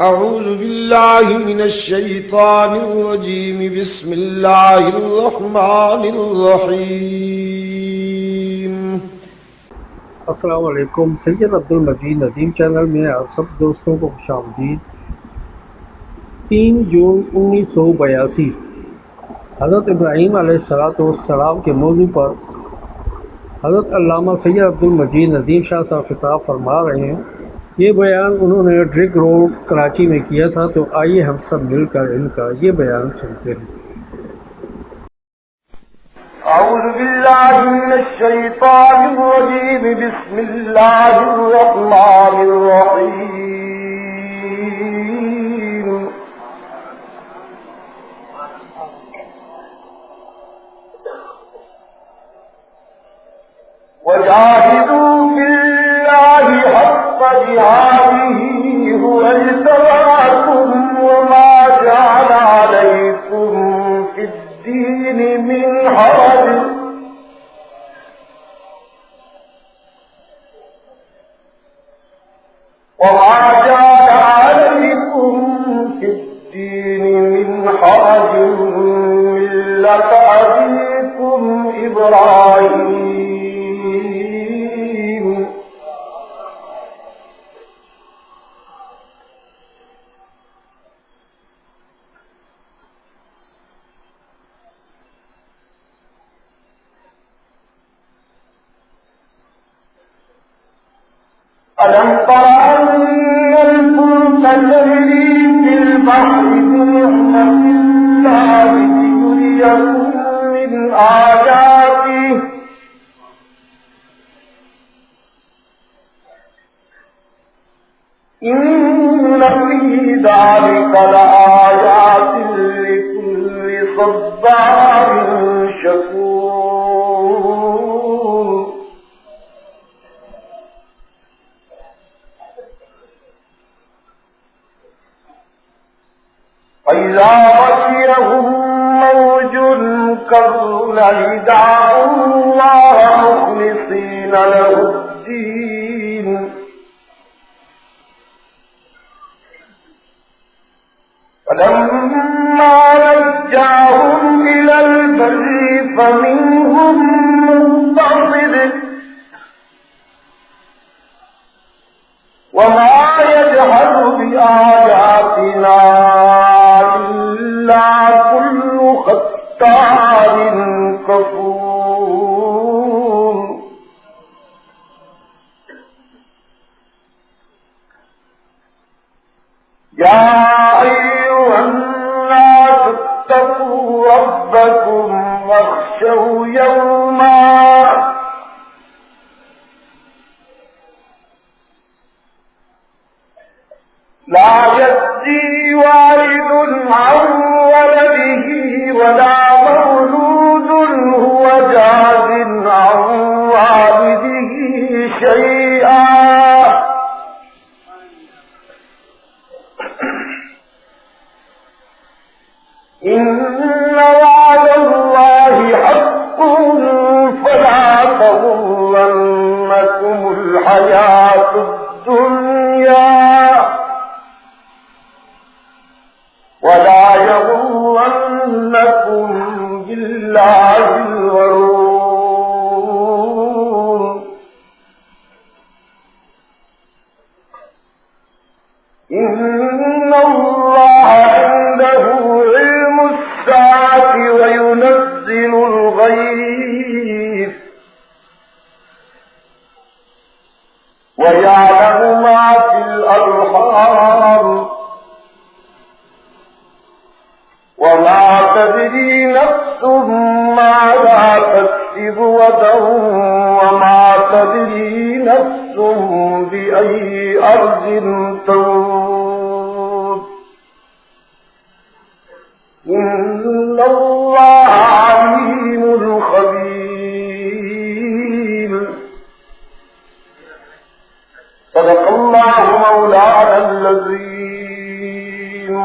أعوذ بالله من الشيطان الرجيم بسم الله الرحمن الرحيم. السلام علیکم. سید عبد المجید ندیم چینل میں آپ سب دوستوں کو خوش آمدید. 3 جون 1982 حضرت ابراہیم علیہ السلام کے موضوع پر حضرت علامہ سید عبد المجید ندیم شاہ صاحب خطاب فرما رہے ہیں. یہ بیان انہوں نے ڈرگ روڈ کراچی میں کیا تھا، تو آئیے ہم سب مل کر ان کا یہ بیان سنتے ہیں. أعوذ بالله من الشيطان الرجيم بسم الله الرحمن الرحيم. وجاهدوا في الله حق جهاده هو اجتباكم وما جعل عليكم في الدين من حرج ملة أبيكم إبراهيم. ألم تر أن الفلك تجري في البحر بنعمة الله ليريكم من آياته إن في ذلك لآيات لكل صبار شكور. فإذا غشيهم موج كالظلل دعوا الله مخلصين له الدين فلما نجاهم إلى البر فمنهم مقتصد وما يجحد بآياتنا إلا كل ختار كفور. يا أيها الناس اتقوا ربكم واخشوا يوما لا يجزي والد عن ولده ولا مولود هو جاز عن والده شيئا إن وعد الله حق فلا تغرنكم الحياة الدنيا ولا يغرنكم بالله الغرور. إن الله عنده علم الساعة وينزل الغيث ويعلم ما في الأرحام وما تدري نفس ماذا تكسب غدا وما تدري نفس بأي أرض تموت إن الله عليم خبير. صدق الله مولانا العظيم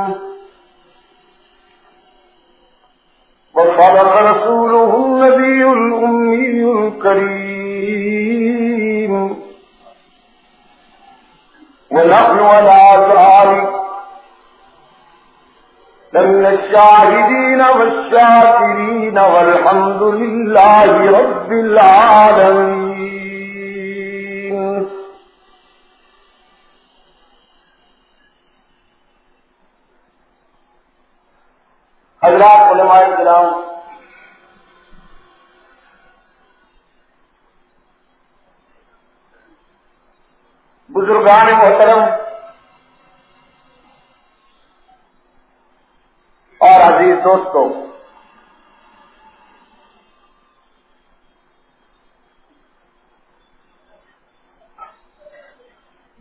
وصدق رسوله النبي الأمي الكريم ونحن على لمن الشاهدين والشاكرين والحمد لله رب العالمين. حضرات علماء کرام، بزرگان محترم اور عزیز دوستو،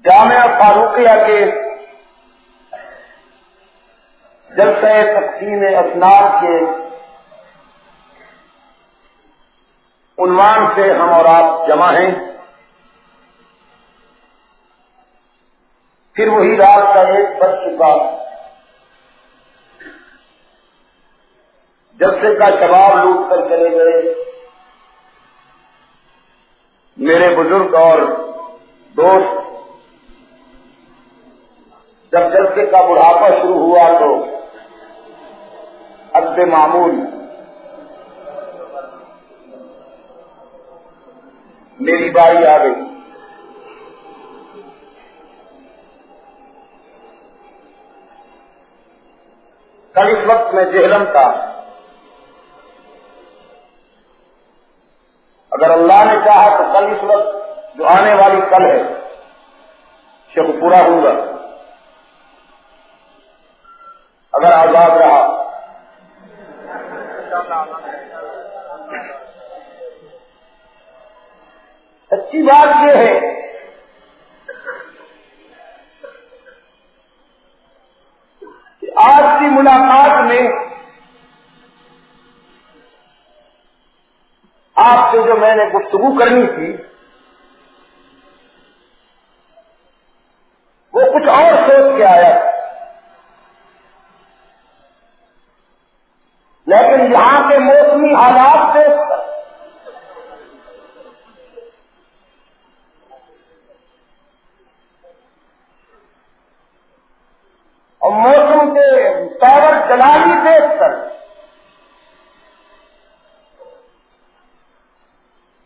جامعہ فاروقیہ کے جلسہ تقسیم اسناد کے عنوان سے ہم اور آپ جمع ہیں. پھر وہی رات کا ایک بج چکا، جلسے کا شباب لوٹ کر چلے گئے. میرے بزرگ اور دوست، جب جلسے کا بڑھاپا شروع ہوا تو حد معمول میری باری آ گئی. کل اس وقت میں جہلم تھا. اگر اللہ نے چاہا تو کل اس وقت جو آنے والی کل ہے شب پورا ہوں گا، اگر آزاد رہا. سچی بات یہ ہے کہ آج کی ملاقات میں آپ سے جو میں نے گفتگو کرنی تھی وہ کچھ اور سوچ کے آیا، لیکن یہاں کے موسمی حالات سے اور موسم کے پیور جلالی دیکھ کر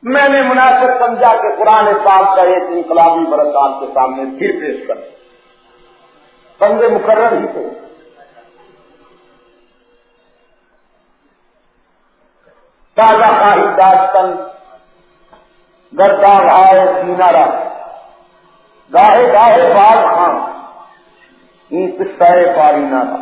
میں نے مناسب سمجھا کہ قرآن پاک کا ایک انقلابی برس آپ کے سامنے پھر پیش کر بندے مقرر ہی تھے. تازہ خواہی داستن گردہ گائے سینارا گاہے گاہے بال خان این قصہ پارینہ تھا.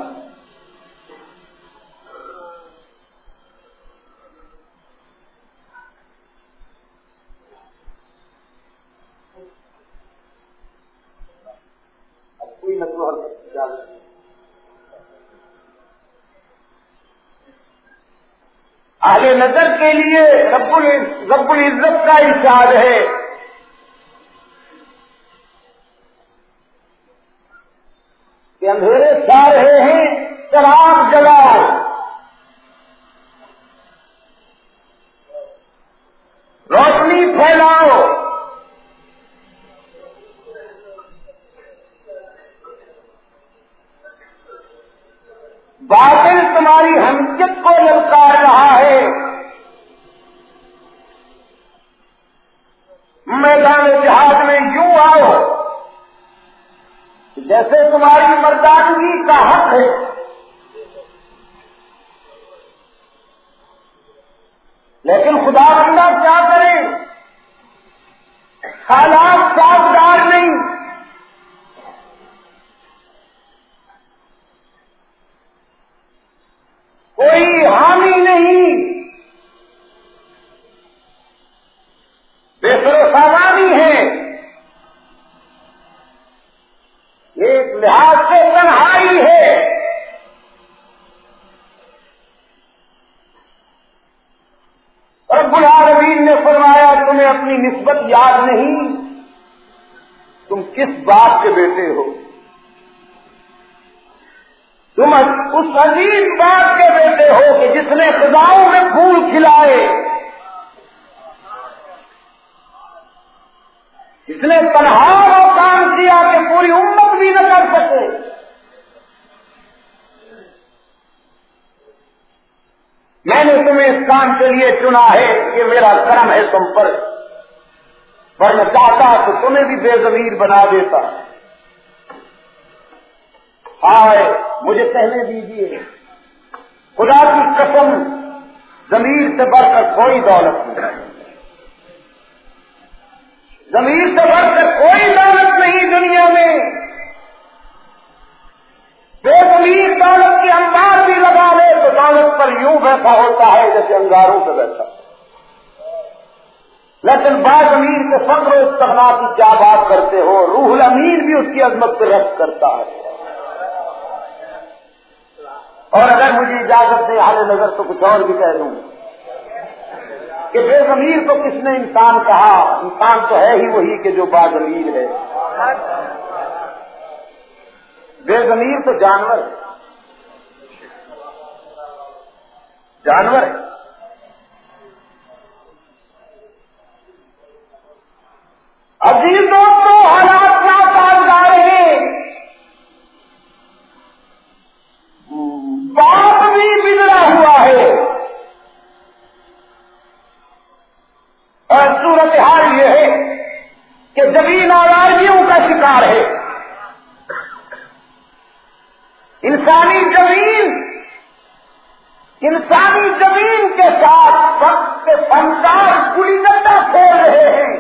اہل نظر کے لیے رب العزت کا ارشاد ہے کہ اندھیرے چھا رہے ہیں چراغ جلاؤ، روشنی پھیلاؤ. باطل تمہاری حمیت کو للکار رہا ہے. میدان جہاد میں یوں آؤ جیسے تمہاری مردانگی کا حق ہے، لیکن خدا بندہ کیا کرے، حالات سازگار نہیں. کوئی حامی نہیں، بے سر و سامانی ہے. ایک لحاظ سے تنہائی ہے. رب العالمین نے فرمایا تمہیں اپنی نسبت یاد نہیں، تم کس باپ کے بیٹے ہو؟ تم اس عزیز باپ کے بیٹے ہو کہ جس نے خزاؤں میں پھول کھلائے، جس نے تنہا وہ کام کیا کہ پوری امت بھی نہ کر سکے. تمہیں اس کام کے لیے چنا ہے، یہ میرا کرم ہے تم پر، ورنہ چاہتا تو تمہیں بھی بے ضمیر بنا دیتا۔ ہائے مجھے کہنے دیجیے، خدا کی قسم ضمیر سے بڑھ کر کوئی دولت نہیں، ضمیر سے بڑھ کر کوئی دولت نہیں دنیا میں۔ بے ضمیر دولت کی انبار بھی لگا لے تو دولت پر یوں بیٹھا ہوتا ہے جیسے انگاروں سے بیٹھا، لیکن با ضمیر کے فخر و استغنا کی کیا بات کرتے ہو، روح الامین بھی اس کی عظمت پہ رشک کرتا ہے۔ اور اگر مجھے اجازت دے حال نظر تو کچھ اور بھی کہہ دوں کہ بے ضمیر کو کس نے انسان کہا؟ انسان تو ہے ہی وہی کہ جو با ضمیر ہے، بے ضمیر تو جانور ہے، جانور ہے۔ عزیز دوستوں، حالات ناسازگار ہیں، باپ بھی بگڑا ہوا ہے، اور صورتحال یہ ہے کہ زمین آوارگیوں کا شکار ہے۔ انسانی زمین کے ساتھ وقت کے فنکار گلی ڈنڈا کھیل رہے ہیں۔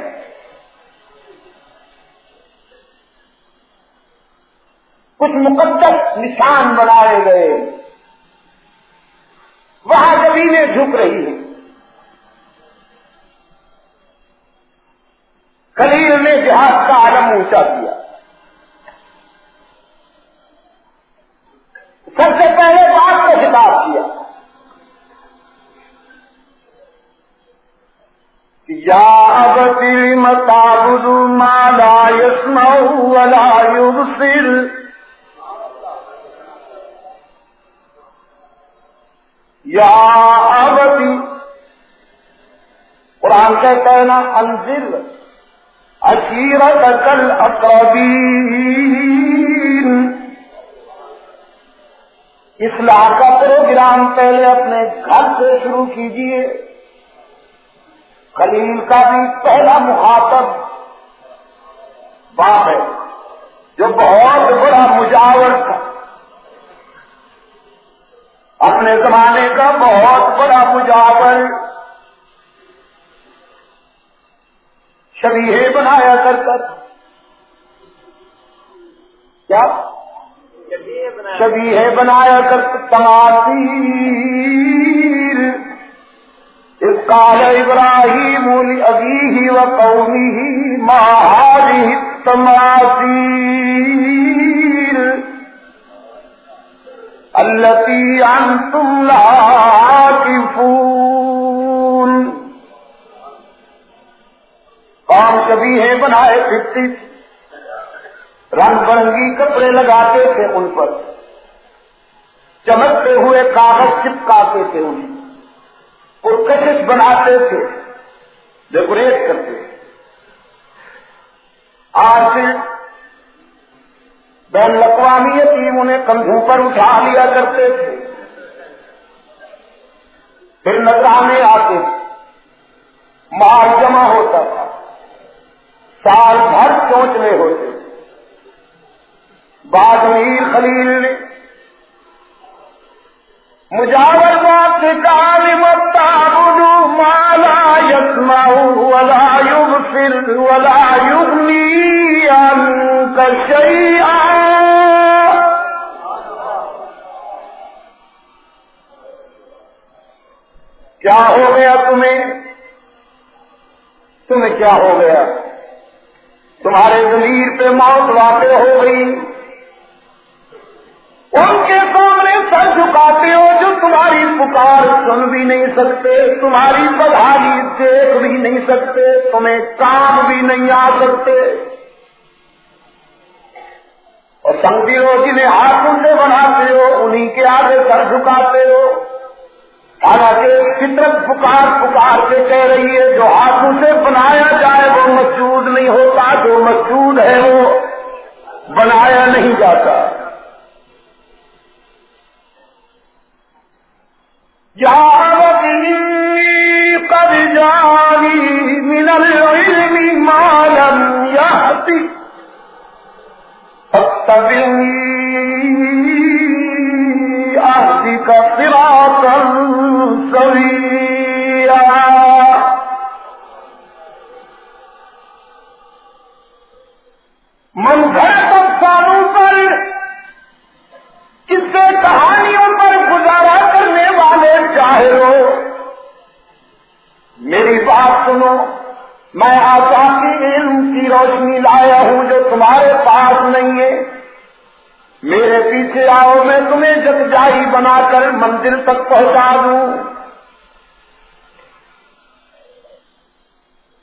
کچھ مقدس نشان بنائے گئے، وہاں زمینیں جھک رہی ہیں۔ خلیل نے جہاد کا عالم اونچا کیا، سب سے پہلے باپ کو خطاب کیا، یا ابتی لم تعبد ما لا يسمع ولا يبصر، یا ابتی، قرآن کہتا ہے نا انذر عشیرتک الاقربین، اصلاح کا پروگرام پہلے اپنے گھر سے شروع کیجیے۔ خلیل کا بھی پہلا مخاطب باپ ہے، جو بہت بڑا مجاور تھا، اپنے زمانے کا بہت بڑا مجاور، شبیہ بنایا کرتا تھا۔ کیا شبیہ بنایا کرتا؟ تماثیل، اذ قال ابراہیم لأبیہ وقومہ ما ہذہ التماثیل التی انتم لہا عاکفون۔ قوم شبیہ بنائے پھرتی تھی، رنگ برنگی کپڑے لگاتے تھے، ان پر چمکتے ہوئے کاغذ چپکاتے تھے، انہیں پرکشش بناتے تھے، ڈیکوریٹ کرتے تھے۔ آج سے بین الاقوامی ٹیم انہیں کندھوں پر اٹھا لیا کرتے تھے، پھر نذرانے آتے تھے، مال جمع ہوتا تھا، سال بھر چونچنے ہوتے تھے۔ بعد میر خلیل نے مجاور بات سے کالم تعبد ما لا يسمع ولا يبصر ولا يغني عنك شيئا۔ کیا ہو گیا تمہیں کیا ہو گیا؟ تمہارے ضمیر پہ موت واقع ہو گئی، ان کے سامنے سر جھکاتے ہو جو تمہاری پکار سن بھی نہیں سکتے، تمہاری بدحالی دیکھ بھی نہیں سکتے، تمہیں کام بھی نہیں آ سکتے، اور سنگیوں جنہیں ہاتھوں سے بناتے ہو انہی کے آگے سر جھکاتے ہو۔ حالانکہ فطرت پکار کے کہہ رہی ہے جو ہاتھوں سے بنایا جائے وہ مسجود نہیں ہوتا، جو مسجود ہے وہ بنایا نہیں جاتا۔ یا ابتی أهدك صراطا سويا. منظر افسانوں پر، قصے کہانیوں پر گزارا کرنے والے جاہلو، میری بات سنو. میں آقا کی علم کی روشنی لایا ہوں جو تمہارے پاس نہیں ہے. میرے پیچھے آؤ، میں تمہیں جگجائی بنا کر منزل تک پہنچا دوں.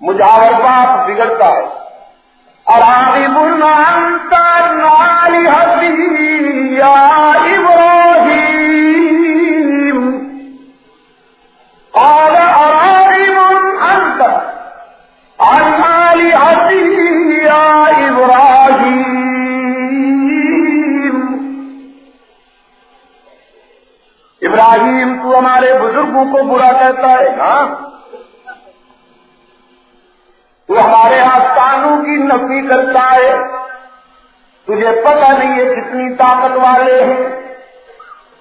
مجاور باپ بگڑتا ہے. اراغب انت عن آلہتی یا ابراہیم قال اراغب انت عن آلہتی یا ابراہیم. ابراہیم تو ہمارے بزرگوں کو برا کہتا ہے. ہاں، تو ہمارے آستانوں کی نفی کرتا ہے. تجھے پتہ نہیں ہے کتنی طاقت والے ہیں،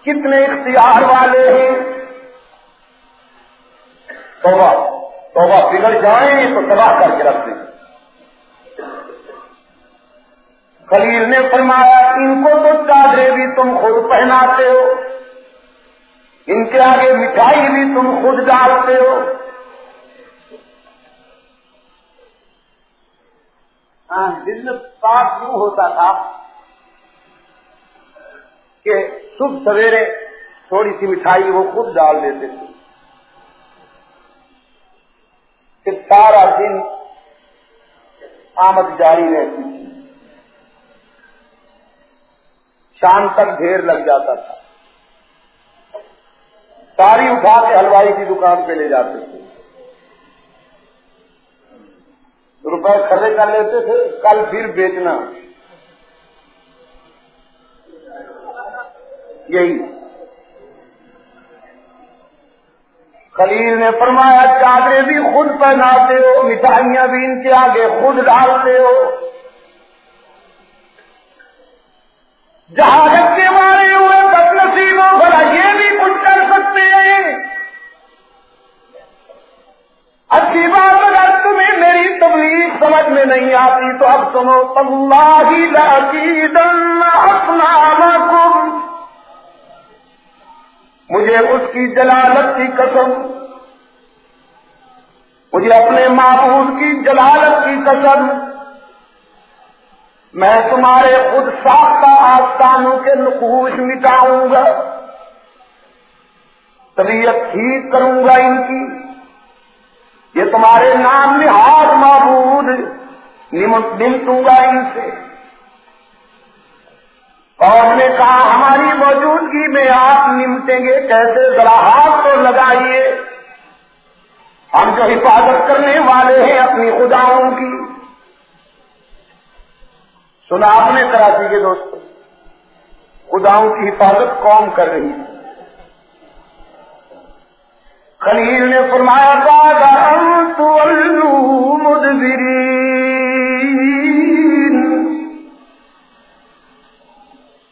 کتنے اختیار والے ہیں. توبہ توبہ، بگڑ جائیں تو تباہ کر کے رکھ دیں. خلیل نے فرمایا ان کو تو چادریں بھی تم خود پہناتے ہو، ان کے آگے مٹھائی بھی تم خود ڈالتے ہو. بزنس اسٹارٹ یوں ہوتا تھا کہ صبح سویرے تھوڑی سی مٹھائی وہ خود ڈال دیتے تھے، پھر سارا دن آمد جاری رہتی تھی، شام تک ڈھیر لگ جاتا تھا. ساری اٹھا کے حلوائی کی دکان پہ لے جاتے تھے، روپے کھڑے کر لیتے تھے، کل پھر بیچنا. یہی خلیل نے فرمایا چادریں بھی خود پہناتے ہو، مٹھائیاں بھی ان کے آگے خود ڈالتے ہو. جہاں رکھنے والے ہوئے بد نصیبوں، بھلا یہ بھی کچھ کر سکتے ہیں. اچھی بات، اگر تمہیں میری تبلیغ سمجھ میں نہیں آتی تو اب سنو. تاللہ لأکیدن اصنامکم، مجھے اس کی جلالت کی قسم، مجھے اپنے معبود کی جلالت کی قسم، میں تمہارے خود ساختہ آستانوں کے نقوش مٹاؤں گا، طبیعت ٹھیک کروں گا ان کی. یہ تمہارے نام نہاد معبود نمٹوں گا ان سے. قوم نے کہا ہماری موجودگی میں آپ نمٹیں گے کیسے؟ ذرا ہاتھ تو لگائیے، ہم جو حفاظت کرنے والے ہیں اپنی خداؤں کی. سنا آپ نے کراچی کے دوستوں، خداؤں کی حفاظت قوم کر رہی ہے. خلیل نے فرمایا بعد ان تولوا مدبرین،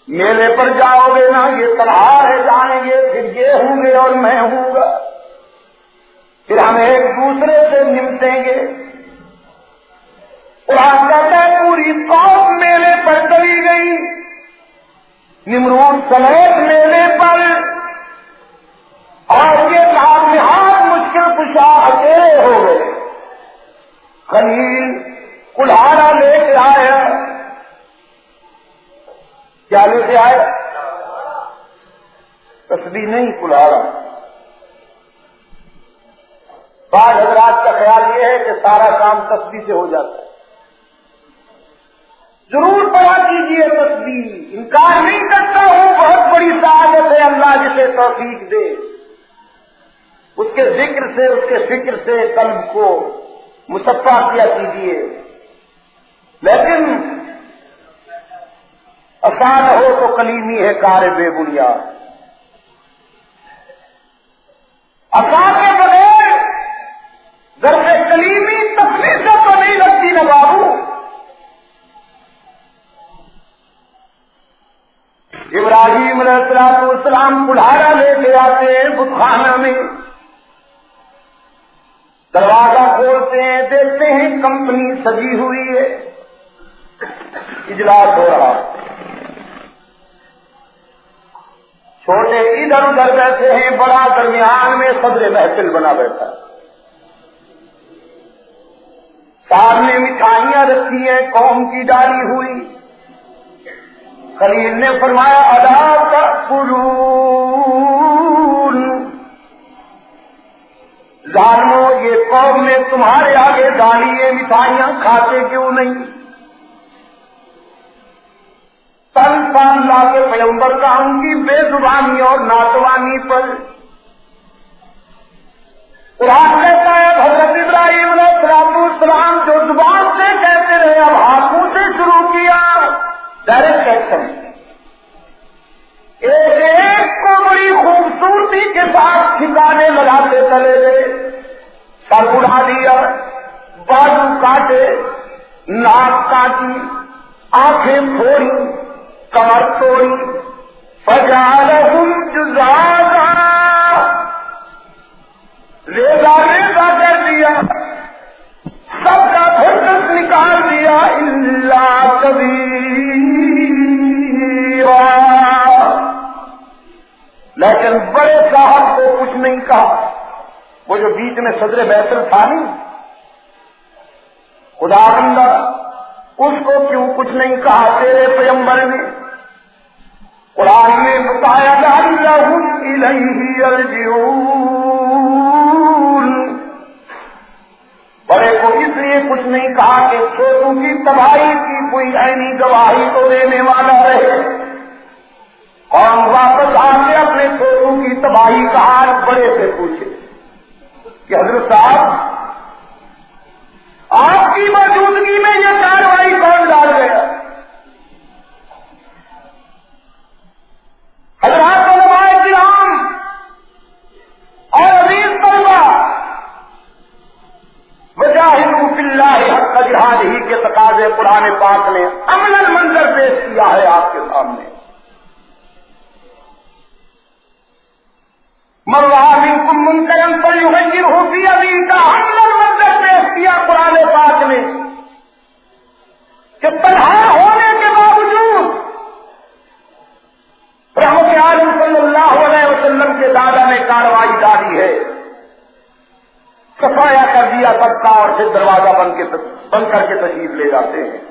میلے پر جاؤ گے نا، یہ تنہا رہ جائیں گے، پھر یہ ہوں گے اور میں ہوں گا، پھر ہم ایک دوسرے سے نمٹیں گے. قرآن کہتا ہے پوری قوم میلے پر چلی گئی، نمرود سمیت میلے پر، اور یہ نام نہاد مشکل کشا اکیلے ہو گئے. خلیل کلہاڑا لے کے آیا. کیا لے کے آئے؟ تسبیح نہیں، کلہاڑا. بعض حضرات کا خیال یہ ہے کہ سارا کام تسبیح سے ہو جاتا ہے. ضرور پڑھا کیجیے تسبیح، انکار نہیں کرتا ہوں، بہت بڑی سعادت ہے اللہ جسے توفیق دے. اس کے ذکر سے، اس کے فکر سے قلب کو مصفا کیا کیجیے. لیکن آسان ہو تو کلیمی ہے کار بے بنیاد. آسان کے بغیر ضرب کلیمی تفصیل سے تو نہیں لگتی نا بابو. ابراہیم علیہ السلام کلہارا لے کے آتے ہیں بتخانہ میں، دروازہ کھولتے ہیں، دیکھتے ہیں کمپنی سجی ہوئی ہے، اجلاس ہو رہا، چھوٹے ادھر ادھر بیٹھے ہیں، بڑا درمیان میں صدر محفل بنا بیٹھا، سامنے مٹھائیاں رکھی ہیں، قوم کی ڈالی ہوئی۔ خلیل نے فرمایا الا تأکلون، ظالمو یہ قوم نے تمہارے آگے ڈالی یہ مٹھائیاں، کھاتے کیوں نہیں؟ اللہ کے پیغمبر کا ان کی بے زبانی اور ناتوانی پر قرآن کہتا ہے حضرت ابراہیم علیہ السلام جو زبان سے کہتے رہے اب ہاتھوں سے شروع کیا، ڈائریکٹ ایکشن، ایک کو بڑی خوبصورتی کے ساتھ ٹھکانے لگاتے چلے گئے، سر اڑا دیا، بازو کاٹے، ناک کاٹی، آنکھیں پھوڑی، کمر توڑی، فجعلہم جزازا، ریزا ریزا کر دیا، سب کا پھرکس نکال دیا، الا کبیرا، لیکن بڑے صاحب کو کچھ نہیں کہا، وہ جو بیچ میں صدر بیت تھا نہیں، خدا بندہ، اس کو کیوں کچھ نہیں کہا تیرے پیغمبر نے؟ قرآن نے بتایا لعلہم الیہ یرجعون، بڑے کو اس لیے کچھ نہیں کہا کہ چھوٹوں کی تباہی کی کوئی عینی گواہی تو دینے والا رہے، اور واپس آ کے اپنے چھوٹوں کی تباہی کا حال بڑے سے پوچھے کہ حضرت صاحب آپ کی موجودگی میں یہ کارروائی کون ڈال گیا؟ حضرات علماء کرام اور عزیز طلبہ، وجاہدوا فی اللہ حق جہادہ کے تقاضے قرآن پاک نے عملاً منظر پیش کیا ہے آپ کے سامنے۔ من رأى منکم منکرا فلیغیرہ بیدہ کا عملاً منظر پیش کیا قرآن پاک نے کہ تنہا ہونے کے باوجود رحمت عالم صلی اللہ علیہ وسلم کے دادا نے کارروائی ڈالی ہے، صفایا کر دیا سب کا، اور پھر دروازہ بند کر کے تشریف لے جاتے ہیں۔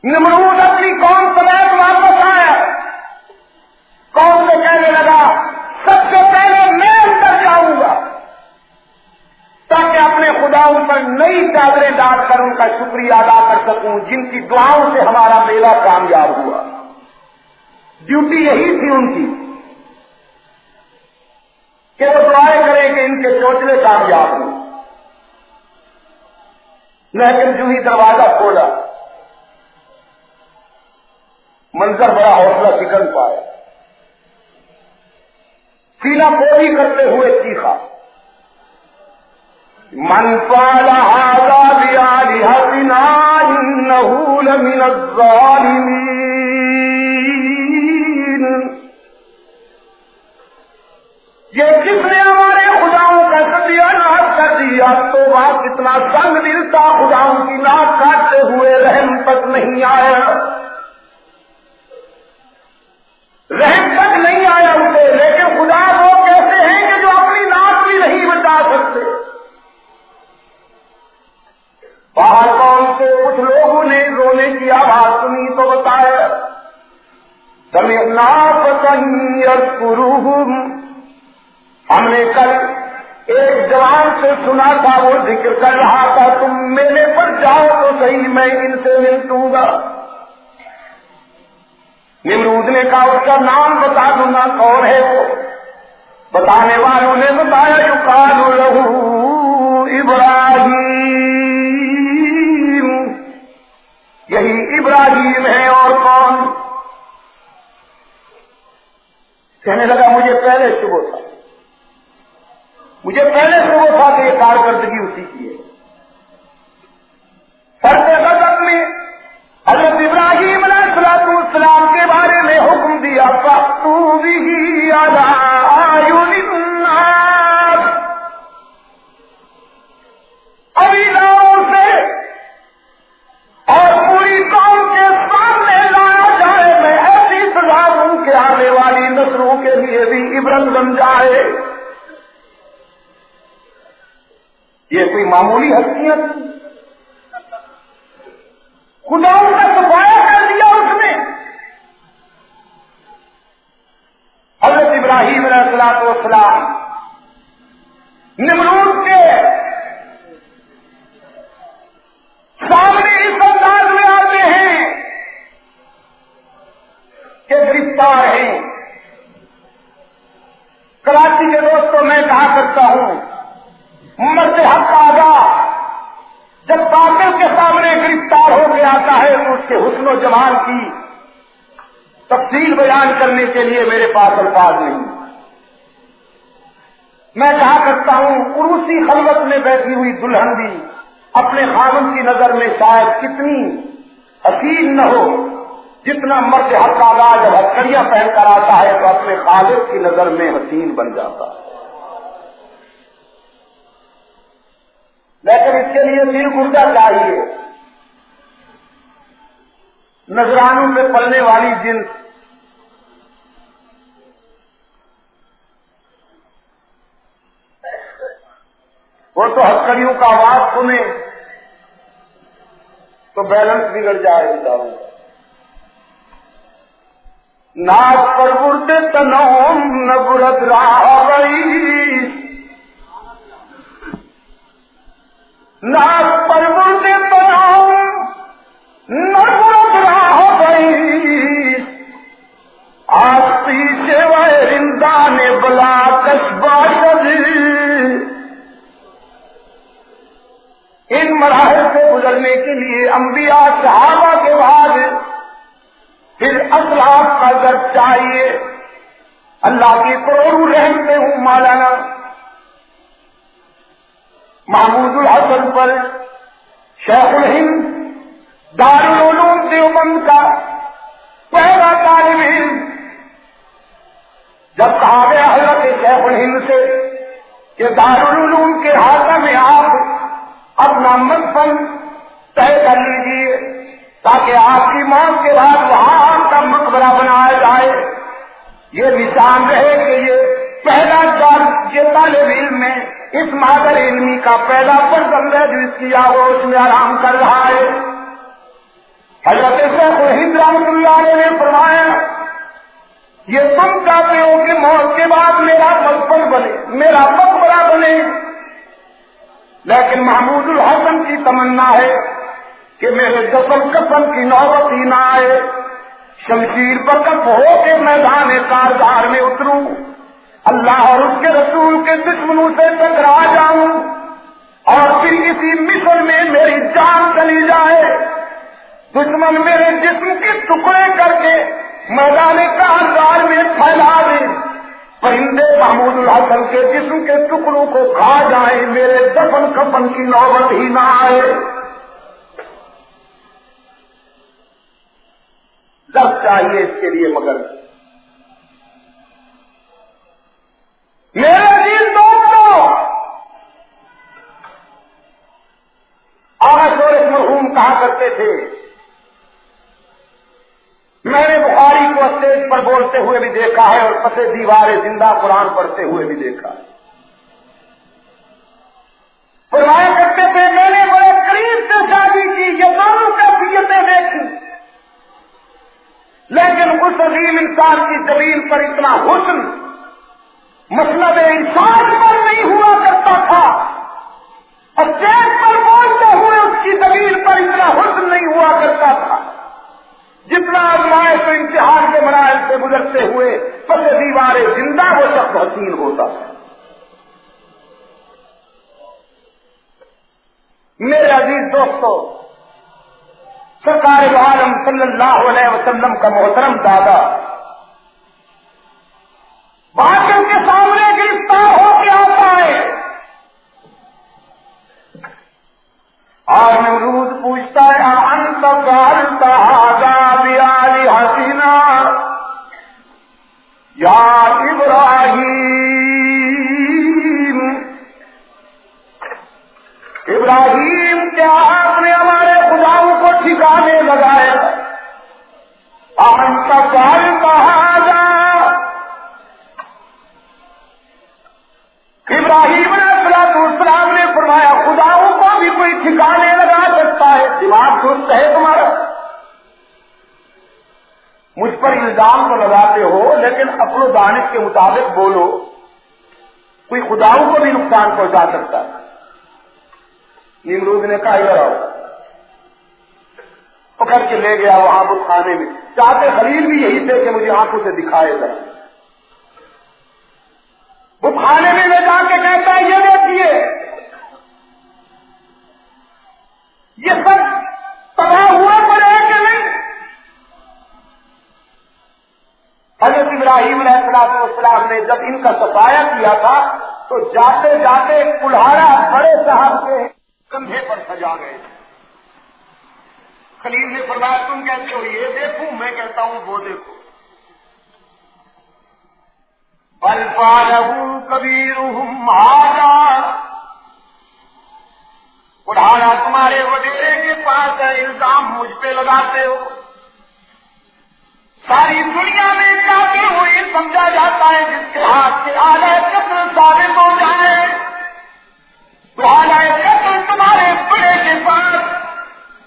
نمرود اپنی قوم سمیت واپس آیا، قوم سے کہنے لگا سب سے پہلے میں اندر جاؤں گا تاکہ اپنے خداؤں پر نئی چادریں ڈال کر ان کا شکریہ ادا کر سکوں جن کی دعاؤں سے ہمارا میلہ کامیاب ہوا۔ ڈیوٹی یہی تھی ان کی کہ وہ دعائیں کریں کہ ان کے چوچلے کامیاب ہوں، لیکن جو ہی دروازہ کھولا منظر بڑا حوصلہ شکن پایا، سینہ پوری کرتے ہوئے چیخا من فعل هذا بآلهتنا إنه لمن الظالمين، یہ کس نے ہمارے خداؤں کا ستیہ ناش کر دیا؟ تو وہاں کتنا سنگ دل تھا، خداؤں کی ناک کاٹتے ہوئے رحم تک نہیں آیا، رحم تک نہیں آیا اسے، لیکن خدا وہ کیسے ہیں کہ جو اپنی ناک بھی نہیں بچا سکتے۔ باہر قوم سے کچھ لوگوں نے رونے کی آواز سنی تو بتایا سمعنا فتى يذكرهم، ہم نے کل ایک جوان سے سنا تھا وہ ذکر کر رہا تھا تم میلے پر جاؤ تو صحیح میں ان سے مل دوں گا۔ نمرود نے کہا اس کا نام بتا دوں گا کون ہے وہ؟ بتانے والوں نے بتایا یقال لہ ابراہیم، یہی ابراہیم ہے اور کون؟ کہنے لگا مجھے پہلے شبہ تھا، مجھے پہلے شبہ تھا کہ یہ کارکردگی اسی کی ہے۔ فرق غضب میں حضرت ابراہیم علیہ بلند بن جائے. یہ کوئی معمولی ہستیاں تھیں؟ خدا ان کا سفایا کر دیا اس نے. حضرت ابراہیم علیہ السلام نمرود کے سامنے اس انداز میں آتے ہیں کہ گرفتار ہیں. کراچی کے دوستوں میں کہا کرتا ہوں مرد حق آگاہ جب باطل کے سامنے گرفتار ہو کے آتا ہے تو اس کے حسن و جمال کی تفصیل بیان کرنے کے لیے میرے پاس الفاظ نہیں. میں کہا کرتا ہوں عروسی خلوت میں بیٹھی ہوئی دلہن بھی اپنے خاوند کی نظر میں شاید کتنی حسین نہ ہو جتنا مرد حق آگاہ جب ہتھکڑیاں پہن کر آتا ہے تو اپنے خالق کی نظر میں حسین بن جاتا ہے. لیکن اس کے لیے دل گردہ چاہیے. نذرانوں میں پلنے والی جنس وہ تو ہتھکڑیوں کا آواز سنے تو بیلنس بگڑ جائے بیچاروں. ناک پر گردے تنوم نہ برد راہ گئی, ناک پر گردے تنوم نہ برد راہ گئی, آج پیچھے وہ رندہ نے بلا کشبہ شدی. ان مراحل سے گزرنے کے لیے انبیاء صحابہ کے بعد پھر اسلاف کا درد چاہیے. اللہ کی کروڑوں رحمتیں ہوں مولانا محمود الحسن پر, شیخ الہند دارالعلوم دیوبند کا پہلا طالب علم. جب کہا گیا حضرت شیخ الہند سے کہ دارالعلوم کے حاضر میں آپ اپنا مدفن طے کر لیجیے تاکہ آپ کی موت کے بعد وہاں آپ کا مقبرہ بنایا جائے. یہ نشان رہے کہ یہ پہلا طالب علم میں اس مادر علمی کا پہلا فرزند ہے جو اس کی آغوش میں آرام کر رہا ہے. حضرت شیخ الہند رحمۃ اللہ علیہ نے فرمایا یہ تم چاہتے ہو کہ موت کے بعد میرا مدفن بنے, میرا مقبرہ بنے, لیکن محمود الحسن کی تمنا ہے کہ میرے دفن کفن کی نوبت ہی نہ آئے, شمشیر پر کف ہو کے میدان کارزار میں اتروں, اللہ اور اس کے رسول کے دشمنوں سے ٹکرا جاؤں اور پھر اسی مشن میں میری جان چلی جائے. دشمن میرے جسم کے ٹکڑے کر کے میدان کارزار میں پھیلا دے, پرندے محمود الحسن کے جسم کے ٹکڑوں کو کھا جائیں, میرے دفن کفن کی نوبت ہی نہ آئے. درد چاہیے اس کے لیے مگر میرے عزیز دوستوں آغا شورش مرحوم کہا کرتے تھے, میں نے بخاری کو اسٹیج پر بولتے ہوئے بھی دیکھا ہے اور پسے دیوار زندہ قرآن پڑھتے ہوئے بھی دیکھا ہے. فرمایا کرتے تھے میں نے بڑے قریب سے شادی کی, یہ دونوں کیفیتیں دیکھی, لیکن اس عظیم انسان کی زمین پر اتنا حسن مسند انسان پر نہیں ہوا کرتا تھا, اور اسٹیج پر بولتے ہوئے اس کی زمین پر اتنا حسن نہیں ہوا کرتا تھا جتنا آزمائش و امتحان کے مراحل سے گزرتے ہوئے پس دیوار زندہ وہ شخص حسین ہوتا تھا. میرے عزیز دوستو, سرکار عالم صلی اللہ علیہ وسلم کا محترم دادا باطل کے سامنے گرفتار ہو کے آتا ہے اور نمرود پوچھتا ہے انت فعلت ھذا بآلہتنا یا ابراہیم, کیا آپ نے ہمارے خداؤں کو ٹھکانے لگایا؟ انت فعلت ھذا, مقصود ہے تمہارا؟ مجھ پر الزام تو لگاتے ہو لیکن عقل و دانش کے مطابق بولو، کوئی خداؤں کو بھی نقصان پہنچا سکتا ہے۔ نمرود نے کہا ادھر آؤ، پکڑ کے لے گیا وہاں بت خانے میں۔ چاہتے خلیل بھی یہی تھے کہ مجھے آنکھوں سے دکھائے گا۔ بت خانے میں لے جا کے کہتا ہے یہ دیکھیے یہ سب تباہ ہوا پڑے کہ نہیں؟ حضرت ابراہیم علیہ السلام نے جب ان کا صفایا کیا تھا تو جاتے جاتے کلہاڑا بڑے صاحب کے کندھے پر سجا گئے۔ خلیل نے فرمایا تم کہتے ہو یہ دیکھوں، میں کہتا ہوں وہ دیکھو۔ بل فعلہ کبیرہم ھذا، کلہاڑا تمہارے وڈیرے کے پاس ہے، الزام مجھ پہ لگاتے ہو۔ ساری دنیا میں جاتے ہوئے سمجھا جاتا ہے جس کے ہاتھ سے آلہ قتل ثابت ہو جائے، تو آلہ قتل تمہارے بڑے کے پاس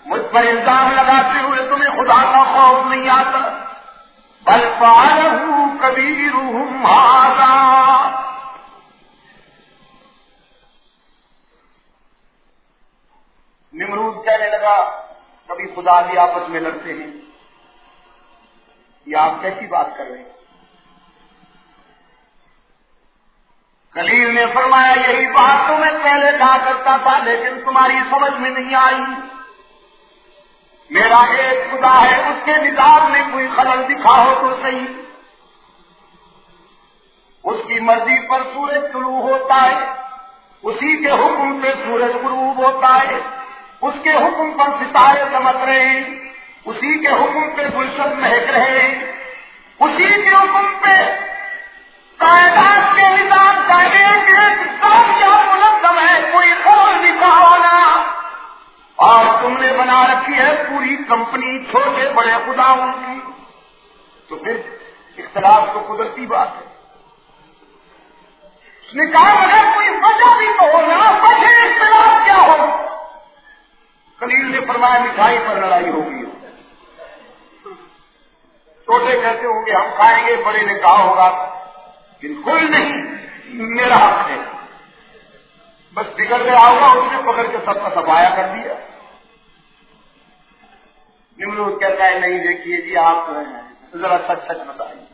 مجھ پر الزام لگاتے ہوئے تمہیں خدا کا خوف نہیں آتا۔ بل فعلہ کبیرہم ھذا، نمرود کہنے لگا کبھی خدا بھی آپس میں لڑتے ہیں، یہ آپ کیسی بات کر رہے ہیں؟ خلیل نے فرمایا یہی بات تو میں پہلے کہا کرتا تھا لیکن تمہاری سمجھ میں نہیں آئی۔ میرا ایک خدا ہے، اس کے نظام میں کوئی خلل دکھاؤ تو صحیح۔ اس کی مرضی پر سورج طلوع ہوتا ہے، اسی کے حکم پہ سورج غروب ہوتا ہے، اس کے حکم پر ستارے چمک رہے ہیں، اسی کے حکم پہ گلشن مہک رہے ہیں، اسی کے حکم پہ کائنات کے نظام کا ایک سب کیا منظم ہے، کوئی خبر دکھاؤ نا۔ اور تم نے بنا رکھی ہے پوری کمپنی چھوٹے بڑے خداؤں کی، تو پھر اختلاف تو قدرتی بات ہے۔ اس نے کہا مگر کوئی وجہ بھی تو ہو نا، وجہ اختلاف کیا ہو؟ خلیل نے فرمایا مٹھائی پر لڑائی ہوگی۔ چھوٹے کہتے ہوں گے ہم کھائیں گے، بڑے نے کہا ہوگا بالکل نہیں میرا حق ہے، بس بگڑ گیا ہوگا، اس نے پکڑ کے سب کا صفایا کر دیا۔ نمرود کہتا ہے نہیں دیکھیے جی آپ ذرا سچ سچ بتائیے۔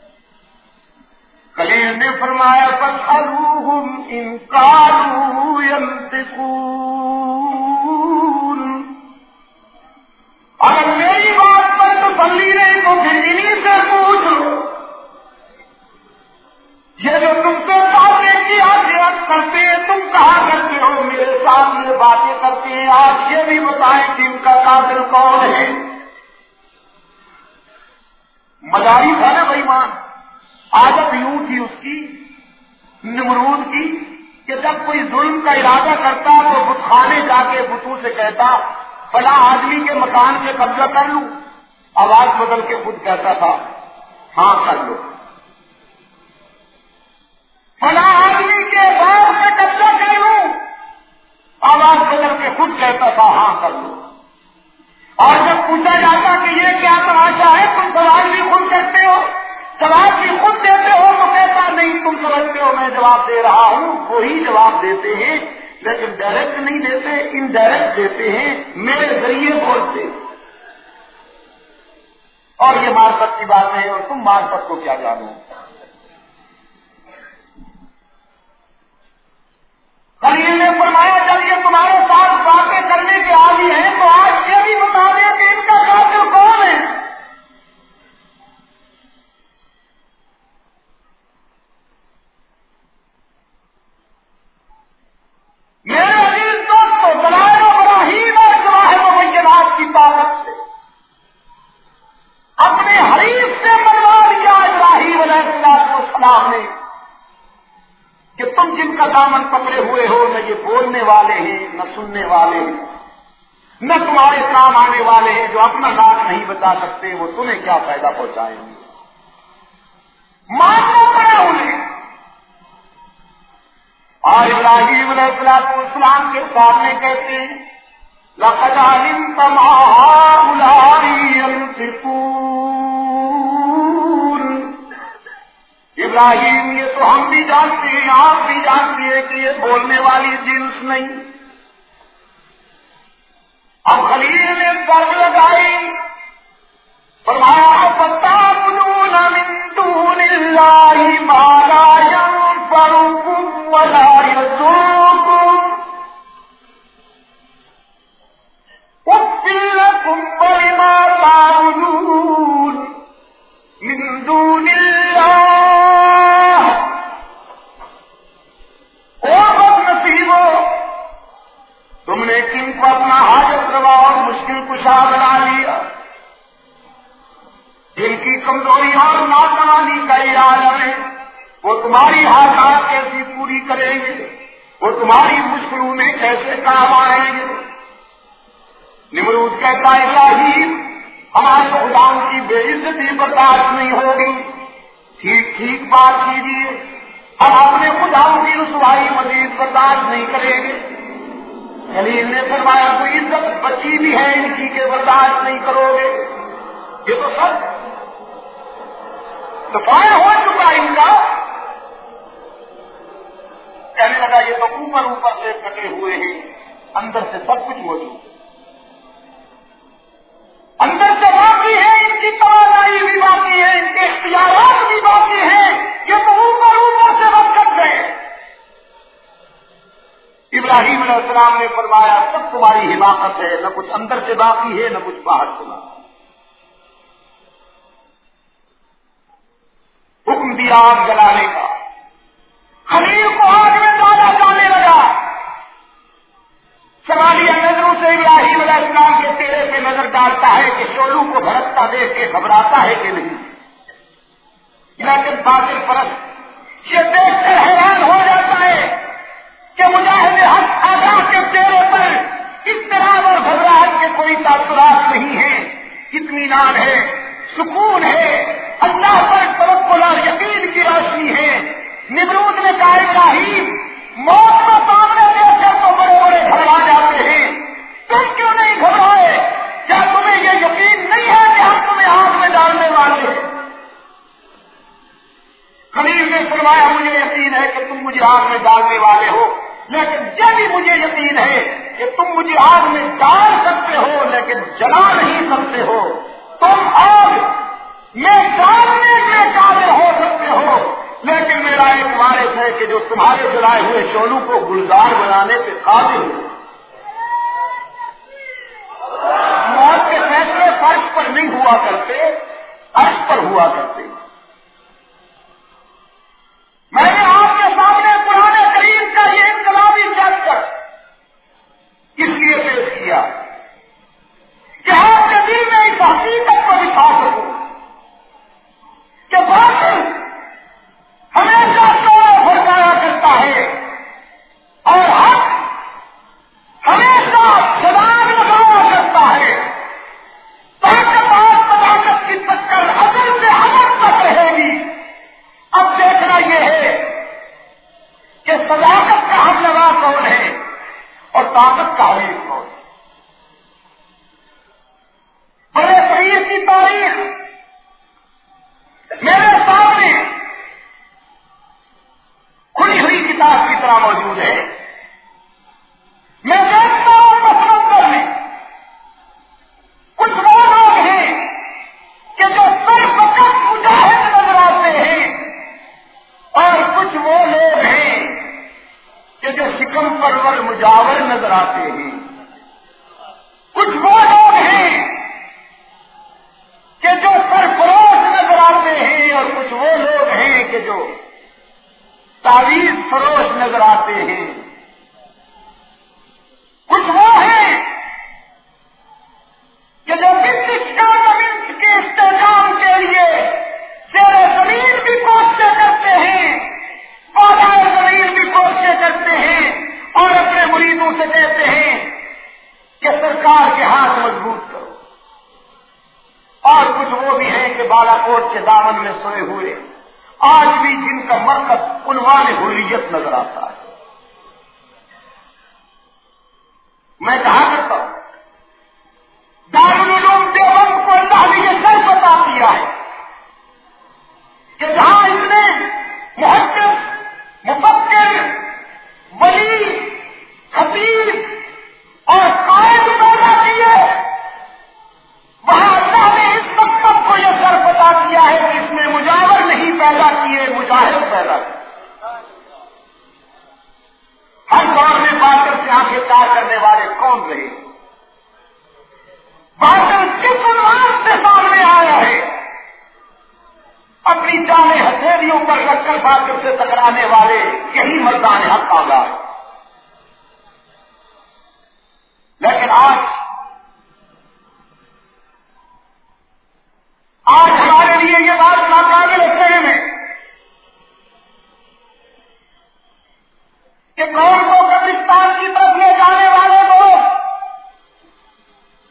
خلیل نے فرمایا فاسألوہم ان کانوا ینطقون، اگر میری بات پر تسلی نہیں تو پھر انہیں سے پوچھ لو، یہ جو تم سے باتیں کی آخرت کرتے ہیں، تم کہا کرتے ہو میرے سامنے باتیں کرتے ہیں، آج یہ بھی بتائیں کہ ان کا قاتل کون ہے؟ مداری تھا نا بھائی مان، عادت یوں تھی اس کی نمرود کی کہ جب کوئی ظلم کا ارادہ کرتا تو بت خانے جا کے بتوں سے کہتا فلاں آدمی کے مکان پہ قبضہ کر لوں، آواز بدل کے خود کہتا تھا ہاں کر لو۔ فلاں آدمی کے باغ پہ قبضہ کر لوں، آواز بدل کے خود کہتا تھا ہاں کر لو۔ اور جب پوچھا جاتا کہ یہ کیا تماشا ہے، تم سوال بھی خود کرتے ہو، سوال بھی خود دیتے ہو، تو کہتا نہیں تم سمجھتے ہو میں جواب دے رہا ہوں، وہی جواب دیتے ہیں لیکن ڈائریکٹ نہیں دیتے، انڈائریکٹ دیتے ہیں، میرے ذریعے بولتے۔ اور یہ معرفت کی بات ہے، اور تم معرفت کو کیا جانو۔ خلیل نے فرمایا جب یہ تمہارے ساتھ باتیں کرنے کے عادی ہیں تو آج یہ بھی بتا دیں کہ ان کا قاتل کون ہے۔ میرے عزیز دوستو، دلائل ابراہیم اور شواہد مبینات کی طاقت سے اپنے حریف سے منوا لیا ابراہیم علیہ السلام نے کہ تم جن کا دامن پکڑے ہوئے ہو نہ یہ بولنے والے ہیں نہ سننے والے ہیں، نہ تمہارے کام آنے والے ہیں، جو اپنا نام نہیں بتا سکتے وہ تمہیں کیا فائدہ پہنچائیں گے، ماننا پڑا انہیں۔ اور ابراہیم علیہ السلام کے سامنے کہتے ہیں لقد علمت ما هؤلاء ينطقون۔ ابراہیم یہ تو ہم بھی جانتے ہیں، آپ بھی جانتے ہیں کہ یہ بولنے والی جنس نہیں۔ اب خلیل نے سر لگائی، فرمایا فتعبدون من دون اللہ ما لا ينفعكم ولا يضركم اف لكم ولما تعبدون من دون اللہ۔ او بد نصیبو، تم نے کن کو اپنا حاجت روا اور مشکل کشا بنا لیا؟ جن کی کمزوری اور ناتوانی کا علاج ہے وہ تمہاری حاجات کیسی پوری کریں گے، وہ تمہاری مشکلوں میں کیسے کام آئیں گے؟ نمرود کہتا ہے ابراہیم ہمارے خداؤں کی بے عزتی برداشت نہیں ہوگی، ٹھیک ٹھیک بات کیجیے، ہم اپنے خداؤں کی رسوائی مزید برداشت نہیں کریں گے۔ خلیل نے فرمایا کوئی عزت بچی بھی ہے ان کی کہ برداشت نہیں کرو گے؟ یہ تو سب دفاع ہو چکا ان کا۔ کہنے لگا یہ تو اوپر اوپر سے کٹے ہوئے ہیں، اندر سے سب کچھ موجود ہے، اندر سے باقی ہے، ان کی توانائی بھی باقی ہے، ان کے اختیارات بھی باقی ہیں، یہ تو اوپر اوپر سے رد کر گئے۔ ابراہیم علیہ السلام نے فرمایا سب تمہاری حماقت ہے، نہ کچھ اندر سے باقی ہے نہ کچھ باہر سے باقی۔ حکم دیا آگ جلانے کا، خلیل کو آگ میں ڈالا جانے لگا۔ سوالیہ نظروں سے ابراہیم علیہ السلام کے چہرے پہ نظر ڈالتا ہے کہ شعلوں کو بھڑکتا دیکھ کے گھبراتا ہے کہ نہیں، لیکن باطل پرست یہ دیکھ کر حیران ہو جاتا ہے کہ مجاہد حق آگاہ کے چہرے پر اضطراب اور گھبراہٹ کے کوئی تاثرات نہیں ہیں، اطمینان ہے، سکون ہے، اللہ پر توکل اور یقین کی روشنی ہے۔ نمرود نے کہا ابراہیم موت کو سامنے دیکھ کر تو بڑے بڑے گھبرا جاتے ہیں، تم کیوں نہیں گھبرائے؟ کیا تمہیں یہ یقین نہیں ہے کہ ہم تمہیں آگ میں ڈالنے والے ہیں؟ خلیل نے فرمایا مجھے یقین ہے کہ تم مجھے آگ میں ڈالنے والے ہو، لیکن یہ بھی مجھے یقین ہے کہ تم مجھے آگ میں ڈال سکتے ہو لیکن جلا نہیں سکتے ہو، تم آگ میں ڈالنے میں قادر ہو سکتے ہو، لیکن میرا ایک وارث ہے کہ جو تمہارے جلائے ہوئے شعلوں کو گلزار بنانے پہ قادر ہو۔ موت کے فیصلے فرش پر نہیں ہوا کرتے، عرش پر ہوا کرتے۔ میں نے آپ کے سامنے قرآن کریم کا یہ انقلابی چیپٹر اس لیے پیش کیا کہ آپ کے دل میں اس حقیقت کو دکھا سکوں کہ باطل ہمیشہ شور بھڑکایا کرتا ہے اور حق ہمیشہ چھلانگ لگایا کرتا ہے۔ طاقت اور صداقت کی ٹکر ازل سے ابد تک رہے گی۔ اب دیکھنا یہ ہے کہ صداقت کا ہم لگا کون ہے اور طاقت کا حریف کون ہے۔ بڑے فقیر کی تاریخ میرے سامنے کھلی ہوئی کتاب کی طرح موجود ہے۔ میں دیکھتا ہوں مسلمانوں میں کچھ وہ لوگ ہیں کہ جو صرف فقط مجاہد نظر آتے ہیں اور کچھ وہ لوگ ہیں کہ جو شکم پرور مجاور نظر آتے ہیں، کچھ وہ لوگ ہیں کہ جو سرفروش نظر آتے ہیں اور کچھ وہ لوگ ہیں کہ جو تعویذ فروش نظر آتے ہیں، کچھ وہ ہیں کہ جو منٹ کے استحکام کے لیے سیر زمین بھی کوششیں کرتے ہیں، بالائے زمین بھی کوششیں کرتے ہیں اور اپنے مریدوں سے کہتے ہیں کہ سرکار کے ہاتھ مضبوط کرو، اور کچھ وہ بھی ہیں کہ بالا کوٹ کے دامن میں سوئے ہوئے آج بھی جن کا مرکز عنوان حریت نظر آتا ہے۔ میں کہا کرتا ہوں دارالعلوم دیوبند کو اللہ نے یہ سر بتا دیا ہے کہ جہاں اس نے محدث، مفکر، ولی، خطیب اور قائد پیدا کیے، وہاں اللہ نے اس مکتب کو یہ سر بتا دیا ہے کہ اس نے مجاور نہیں پیدا کیے، مجاہد پیدا کیے۔ ہر دور میں باطل سے آنکھیں چار کرنے والے کون رہے؟ باطل کس عنوان سے سامنے آیا ہے؟ اپنی جانیں ہتھیلیوں پر رکھ کر باطل سے ٹکرانے والے یہی مردان حق آگاہ ہے۔ لیکن آج ہمارے لیے یہ بات ناقابل فہم ہے کہ قوم کو قبرستان کی طرف لے جانے والے لوگ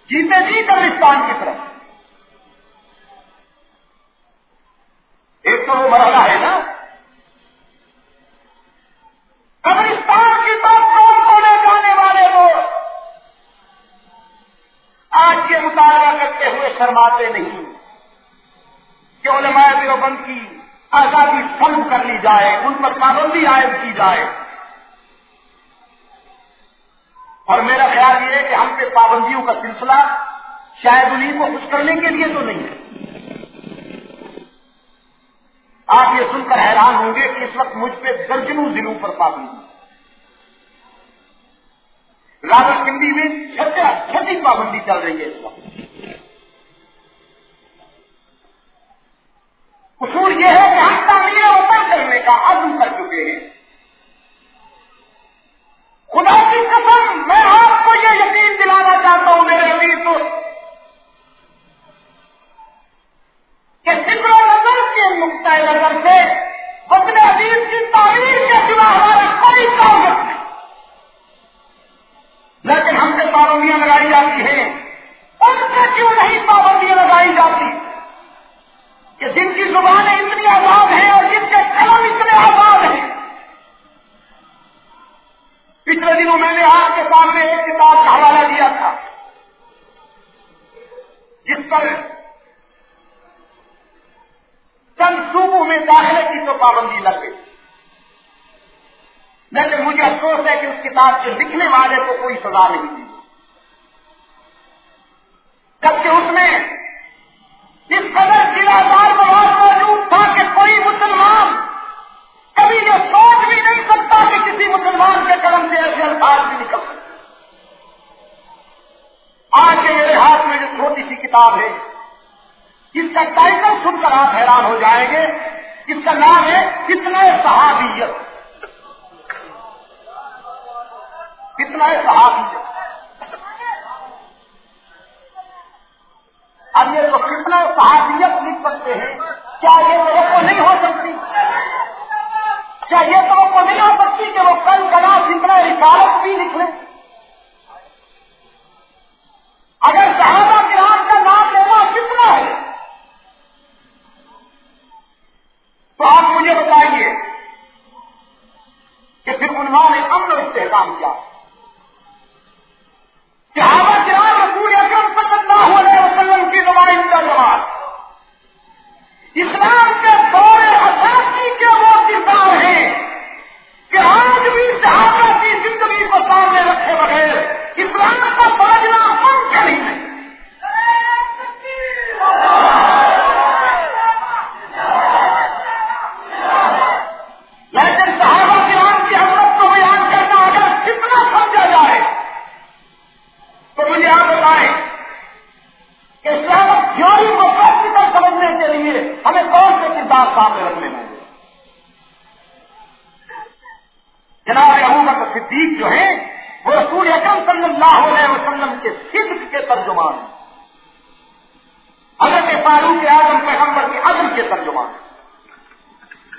جیتے جی قبرستان کی طرف، ایک تو وہ مرحلہ ہے نا، قبرستان کی طرف قوم کو لے جانے والے لوگ آج یہ مطالبہ کرتے ہوئے شرماتے نہیں کہ علماء دیوبند کی آزادی سلب کر لی جائے، ان پر پابندی عائد کی جائے۔ اور میرا خیال یہ ہے کہ ہم پہ پابندیوں کا سلسلہ شاید انہیں کو خوش کرنے کے لیے تو نہیں ہے۔ آپ یہ سن کر حیران ہوں گے کہ اس وقت مجھ پہ درجنوں ضلعوں پر پابندی، راولپنڈی میں چھٹی پابندی چل رہی ہے اس وقت۔ اصول یہ ہے کہ ہم تعمیر وطن کرنے کا عزم کر چکے ہیں۔ خدا کی قسم میں آپ کو یہ یقین دلانا چاہتا ہوں میرے عزیز دوست کہ فکر و نظر کے نقطۂ نظر سے وطن عزیز کی تعمیر کے سوا ہمارا کوئی تعلق نہیں، لیکن ہم سے پابندیاں لگائی جاتی ہیں۔ ان سے کیوں نہیں پابندیاں لگائی جاتی کہ جن کی زبانیں اتنی آزاد ہیں اور جن کے قلم اتنے آزاد ہیں؟ پچھلے دنوں میں نے آپ کے سامنے ایک کتاب کا حوالہ دیا تھا جس پر چند صوبوں میں داخلے کی تو پابندی لگ گئی، لیکن مجھے افسوس ہے کہ اس کتاب کے لکھنے والے کو کوئی سزا نہیں دی، جبکہ اس میں اس قدر دلاسار مواد موجود تھا کہ کوئی مسلمان کبھی یہ سوچ بھی نہیں سکتا کہ کسی مسلمان کے قلم سے ایسے الفاظ بھی نکل سکتے۔ آج کے میرے ہاتھ میں جو چھوٹی سی کتاب ہے جس کا ٹائٹل سن کر آپ حیران ہو جائیں گے، جس کا نام ہے کتنا صحابیت، کتنا صحابیت۔ اب یہ تو کتنا صحابیت لکھ سکتے ہیں، کیا یہ توقع نہیں ہو سکتی؟ کیا یہ توقع نہیں ہو سکتی کہ وہ کل کلا کتنا رسالت بھی لکھ لیں؟ اگر صحابہ کرام کا نام لینا کتنا ہے تو آپ مجھے بتائیے کہ پھر عنوان امن و استحکام کیا؟ صحابہ کرام رسول اکرم صلی اللہ علیہ وسلم کی نمائندہ جماعت، اسلام کے دور اساسی کے وہ کردار ہیں کہ آج بھی صحابہ کی زندگی کو سامنے رکھے بغیر اسلام کا سمجھنا ممکن ہی نہیں۔ لیکن صحابہ کرام کی حضرت کو بیان کرنا اگر کتنا سمجھا جائے تو مجھے آپ بتائیں کہ اسلامک تھیوری کو پریکٹیکل سمجھنے کے لیے ہمیں کون سے کردار سامنے رکھنے ہوں گے؟ جناب ابوبکر صدیق جو ہیں وہ رسول اکرم صلی اللہ علیہ وسلم کے صدق کے ترجمان ہیں، حضرت فاروق اعظم پیغمبر کے عدل کے ترجمان ہیں،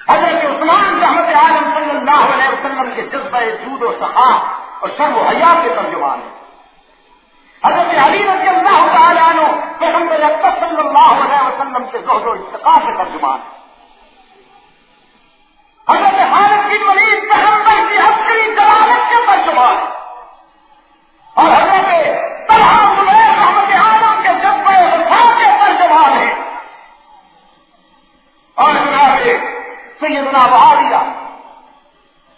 حضرت عثمان رحمت عالم صلی اللہ علیہ وسلم کے جذبہ جود و سخا اور شرم و حیا کے ترجمان ہیں، حضرت علی رضی اللہ تعالیٰ عنہ پیغمبر اکرم صلی اللہ علیہ وسلم کے زہد و اتقاء کے ترجمان ہیں، حضرت خالد بن ولید پیغمبر کی عسکری جلالت کے ترجمان ہیں، اور حضرت طلحہ زبیر رحمت عالم سیدنا معاویہ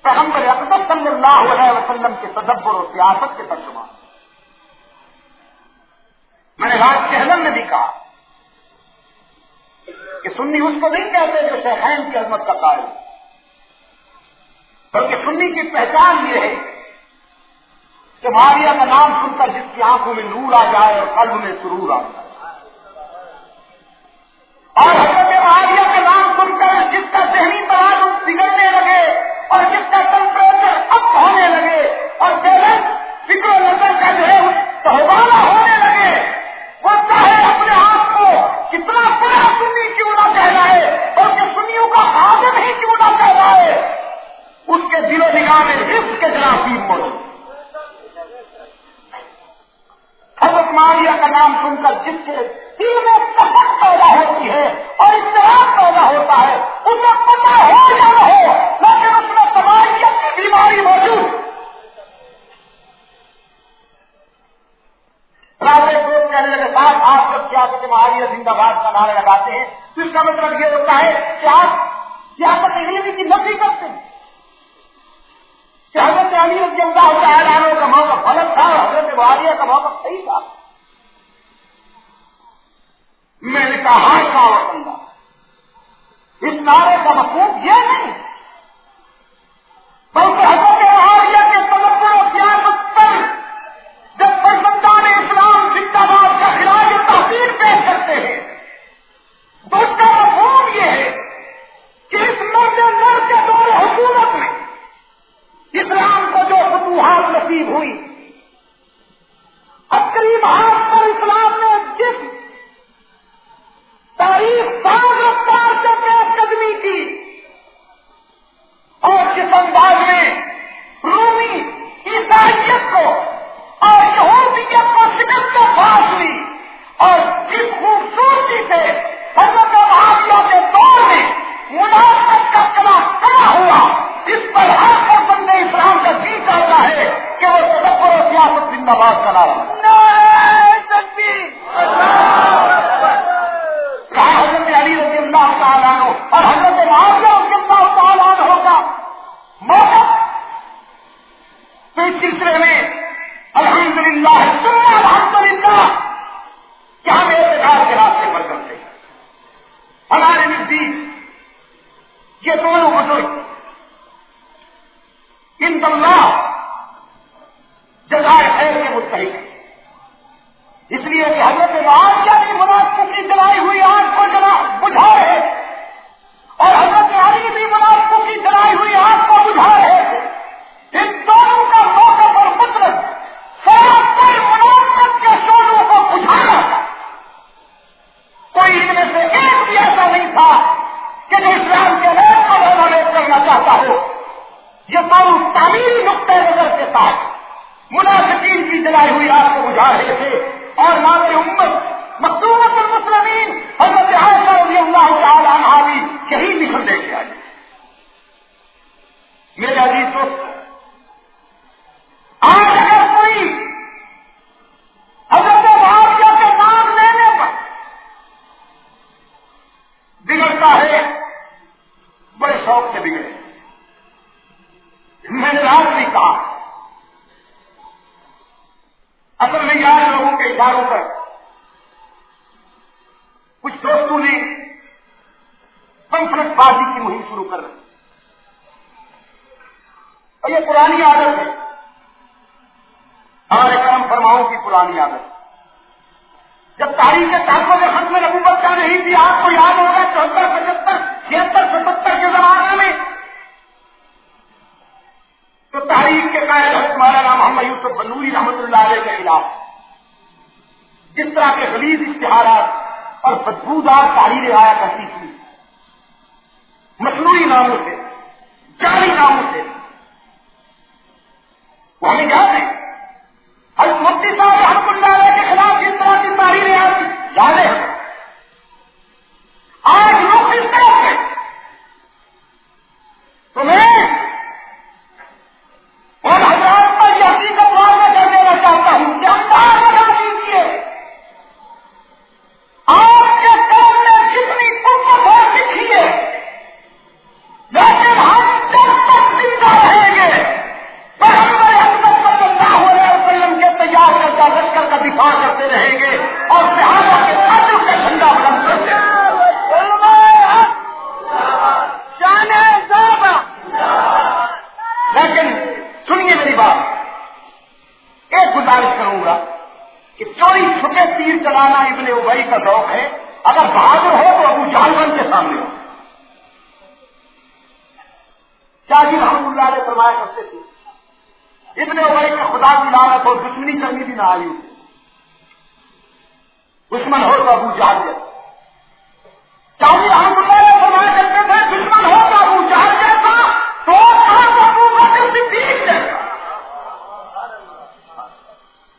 پیغمبر اقدس صلی اللہ علیہ وسلم کے تدبر و سیاست کے ترجمہ. میں نے رات کے حلم میں بھی کہا کہ سنی اس کو نہیں کہتے جو شیخین کی عظمت کا قائل، بلکہ سنی کی پہچان یہ ہے کہ معاویہ کا نام سن کر جس کی آنکھوں میں نور آ جائے اور قلب میں سرور آ جائے، اور حضرت معاویہ کا نام سن کر جس کا ذہنی توازن بگڑنے لگے اور جس کا ٹمپریچر اپ ہونے لگے اور بیلنس فکر و نظر کا جو ہے تہوانہ ہونے لگے، وہ چاہے اپنے آپ کو کتنا بڑا سنی کیوں نہ کہنا ہے، بلکہ سنیوں کا حاضر ہی کیوں نہ کہنا ہے، اس کے دل و نگاہ میں رزق کے جراثیم موجود. حضرت معاویہ کا نام سن کر جس کے دل میں کثرت پیدا ہوتی ہے اور اضطراب پیدا ہوتا ہے، اسے پتہ ہو یا نہ ہو، لیکن اس میں تباہیت کی بیماری موجود. رابطے کو کہنے لگے صاحب آپ جب سیاست معاویہ زندہ باد کا نعرہ لگاتے ہیں تو اس کا مطلب یہ ہوتا ہے کہ آپ سیاست علمی کی نفی کرتے ہیں کہ حضرت علی رضی اللہ تعالیٰ عنہ کا موقف غلط تھا، حضرت معاویہ کا موقف صحیح تھا. میں نے کہا ہاں کا وطندہ، اس نعرے کا مفہوم یہ نہیں بلکہ حضرت معاویہ کے تدبر و سیاست پر جب فرزندان اسلام زندہ باد کا خراج تحسین پیش کرتے ہیں تو اس کا مفہوم یہ ہے کہ اس مرد نر کے دور حکومت میں اسلام کو جو فتوحات نصیب ہوئی، عسکری محاذ پر اسلام نے جس تاریخ ساز رفتار سے پیش قدمی کی اور جس انداز میں رومی عیسائیت کو اور یہودیت کو شکست پاس ہوئی اور جس خوبصورتی سے حضرت معاویہ کے دور میں منافقت کا کلا ہوا، اس پر ہر فرزند اسلام کا جی چاہتا ہے کہ وہ تدبر و سیاست زندہ باد کا نعرہ کہا حضرت علی رضی اللہ تعالیٰ عنہ اور حضرت معاویہ رضی اللہ تعالیٰ عنہ کا موقف. تو اس سلسلے میں الحمدللہ ثم الحمدللہ کہ ہم اعتدال کے راستے پر کرتے ہیں. ہمارے نزدیک یہ دونوں بزرگ ان اللہ جزائے خیر کے مستحق ہیں، اس لیے کہ حضرت معاویہ کی منافقت کی جلائی ہوئی آگ کو بجھا رہے اور حضرت علی بھی منافقت کی جلائی ہوئی آگ کو بجھا رہے. ان دونوں کا موقف اور مطلب سراسر منافقت کے شعلوں کو بجھانا تھا. کوئی ان میں سے ایک بھی ایسا نہیں تھا کہ جو اسلام کے نیک کو ڈومیٹ کرنا چاہتا ہو. یہ دونوں تعمیری نقطۂ نظر کے ساتھ منافقین کی جلائی ہوئی آگ کو بجھا رہے تھے اور ماں امت مخدومۃ المسلمین حضرت عائشہ رضی اللہ تعالیٰ عنہا بھی شہید نکل دے کے آئی. میرے عزیز دوست، آج اگر کوئی حضرت معاویہ کے نام لینے پر بگڑتا ہے، بڑے شوق سے بگڑے. میں نے رات بھی کہا اصل میں یار لوگوں کے اشاروں پر کچھ دوستوں نے پمفلٹ بازی کی مہم شروع کر دی اور یہ پرانی عادت ہے، ہمارے کرم فرماؤں کی پرانی عادت. جب تاریخ تحفظ ختم نبوت کا نہیں تھی، آپ کو یاد ہوگا 74 75 76 77 کے زمانے میں تو تاریخ کے قائد حضرت مولانا محمد یوسف بنوری رحمۃ اللہ علیہ کے خلاف جس طرح کے غلیظ اشتہارات اور بدبودار تحریریں آیا کرتی تھی، مصنوعی ناموں سے، جعلی ناموں سے، وہ ہمیں یاد ہے. حضرت مفتی صاحب رحمۃ اللہ علیہ کے خلاف جس طرح کی تحریریں آتی یاد ہے. آج لوگ اس طرح سے تو میں اور حضرات پر یہ حقیقت واضح کر دینا چاہتا ہوں کہ انداز لگا دیجیے آپ کے کام میں جتنی قوت ہو سکھی ہے شاہ جی رحمۃ اللہ علیہ فرمایا کرتے تھے ابن ابی کے خدا کی لعنت اور دشمنی کرنی بھی نہ آئی دشمن ہو تو ابو جہل جیسا. شاہ جی رحمۃ اللہ علیہ فرمایا کرتے تھے دشمن ہو تو ابو جہل جیسا تو ابو بکر صدیق جیسا.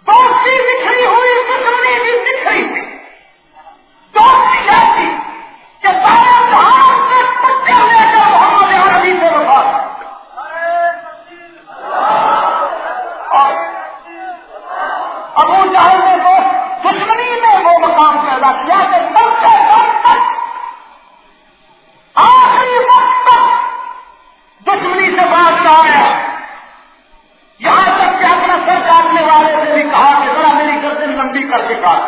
دوستی بکھری ہوئی دشمنی بھی بکھری تھی. دوستی ایسی کہ سارے جہان سے ٹکر لے کر محمد عربی سے وفا اور ابو جہل نے تو دشمنی میں وہ مقام پیدا کیا کہ سب سے کم تک آخری وقت تک دشمنی سے بات نہ آیا. یہاں تک کہ اپنا سر کاٹنے والے سے بھی کہا کہ ذرا میری گردن لمبی کر کے کاٹ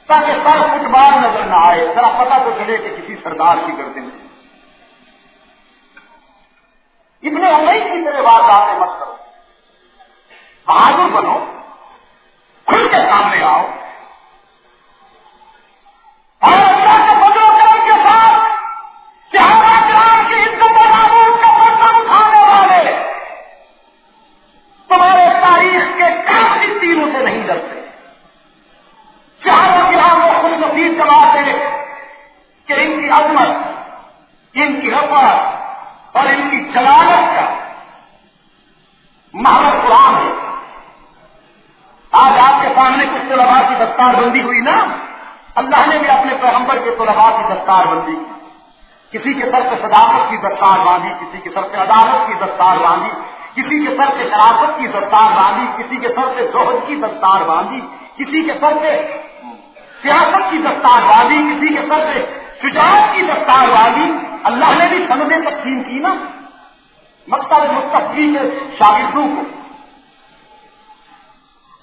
تاکہ سر فٹ بال نظر نہ آئے, ذرا پتہ تو چلے کہ کسی سردار کی گردن ہے. ابن ابی کی طرح بات مت کرو, بہادر بنو, کھل کے سامنے آؤ اور اللہ کے فضل و کرم کے ساتھ صحابہ کرام کی عزت و ناموس کا پردہ اٹھانے والے تمہارے تاریخ کے کافی تیروں سے نہیں ڈرتے. صحابہ کرام کو خوش نصیب کرواتے کہ ان کی عظمت, ان کی رفعت اور ان کی جلالت کا محض قرآن ہے. آج آپ کے سامنے کچھ طلباء کی دستار بندی ہوئی نا, اللہ نے بھی اپنے پیغمبر کے طلباء کی دستار بندی کی. کسی کے سر پہ صداقت کی دستار باندھی, کسی کے سر پہ عدالت کی دستار باندھی, کسی کے سر پہ شرافت کی دستار باندھی, کسی کے سر پہ زہد کی دستار باندھی, کسی کے سر پہ سیاست کی دستار باندھی, کسی کے سر پہ شجاعت کی دستار باندھی. اللہ نے بھی سندیں تقسیم کی نا مکتب مستقبی کے شاگردوں کو.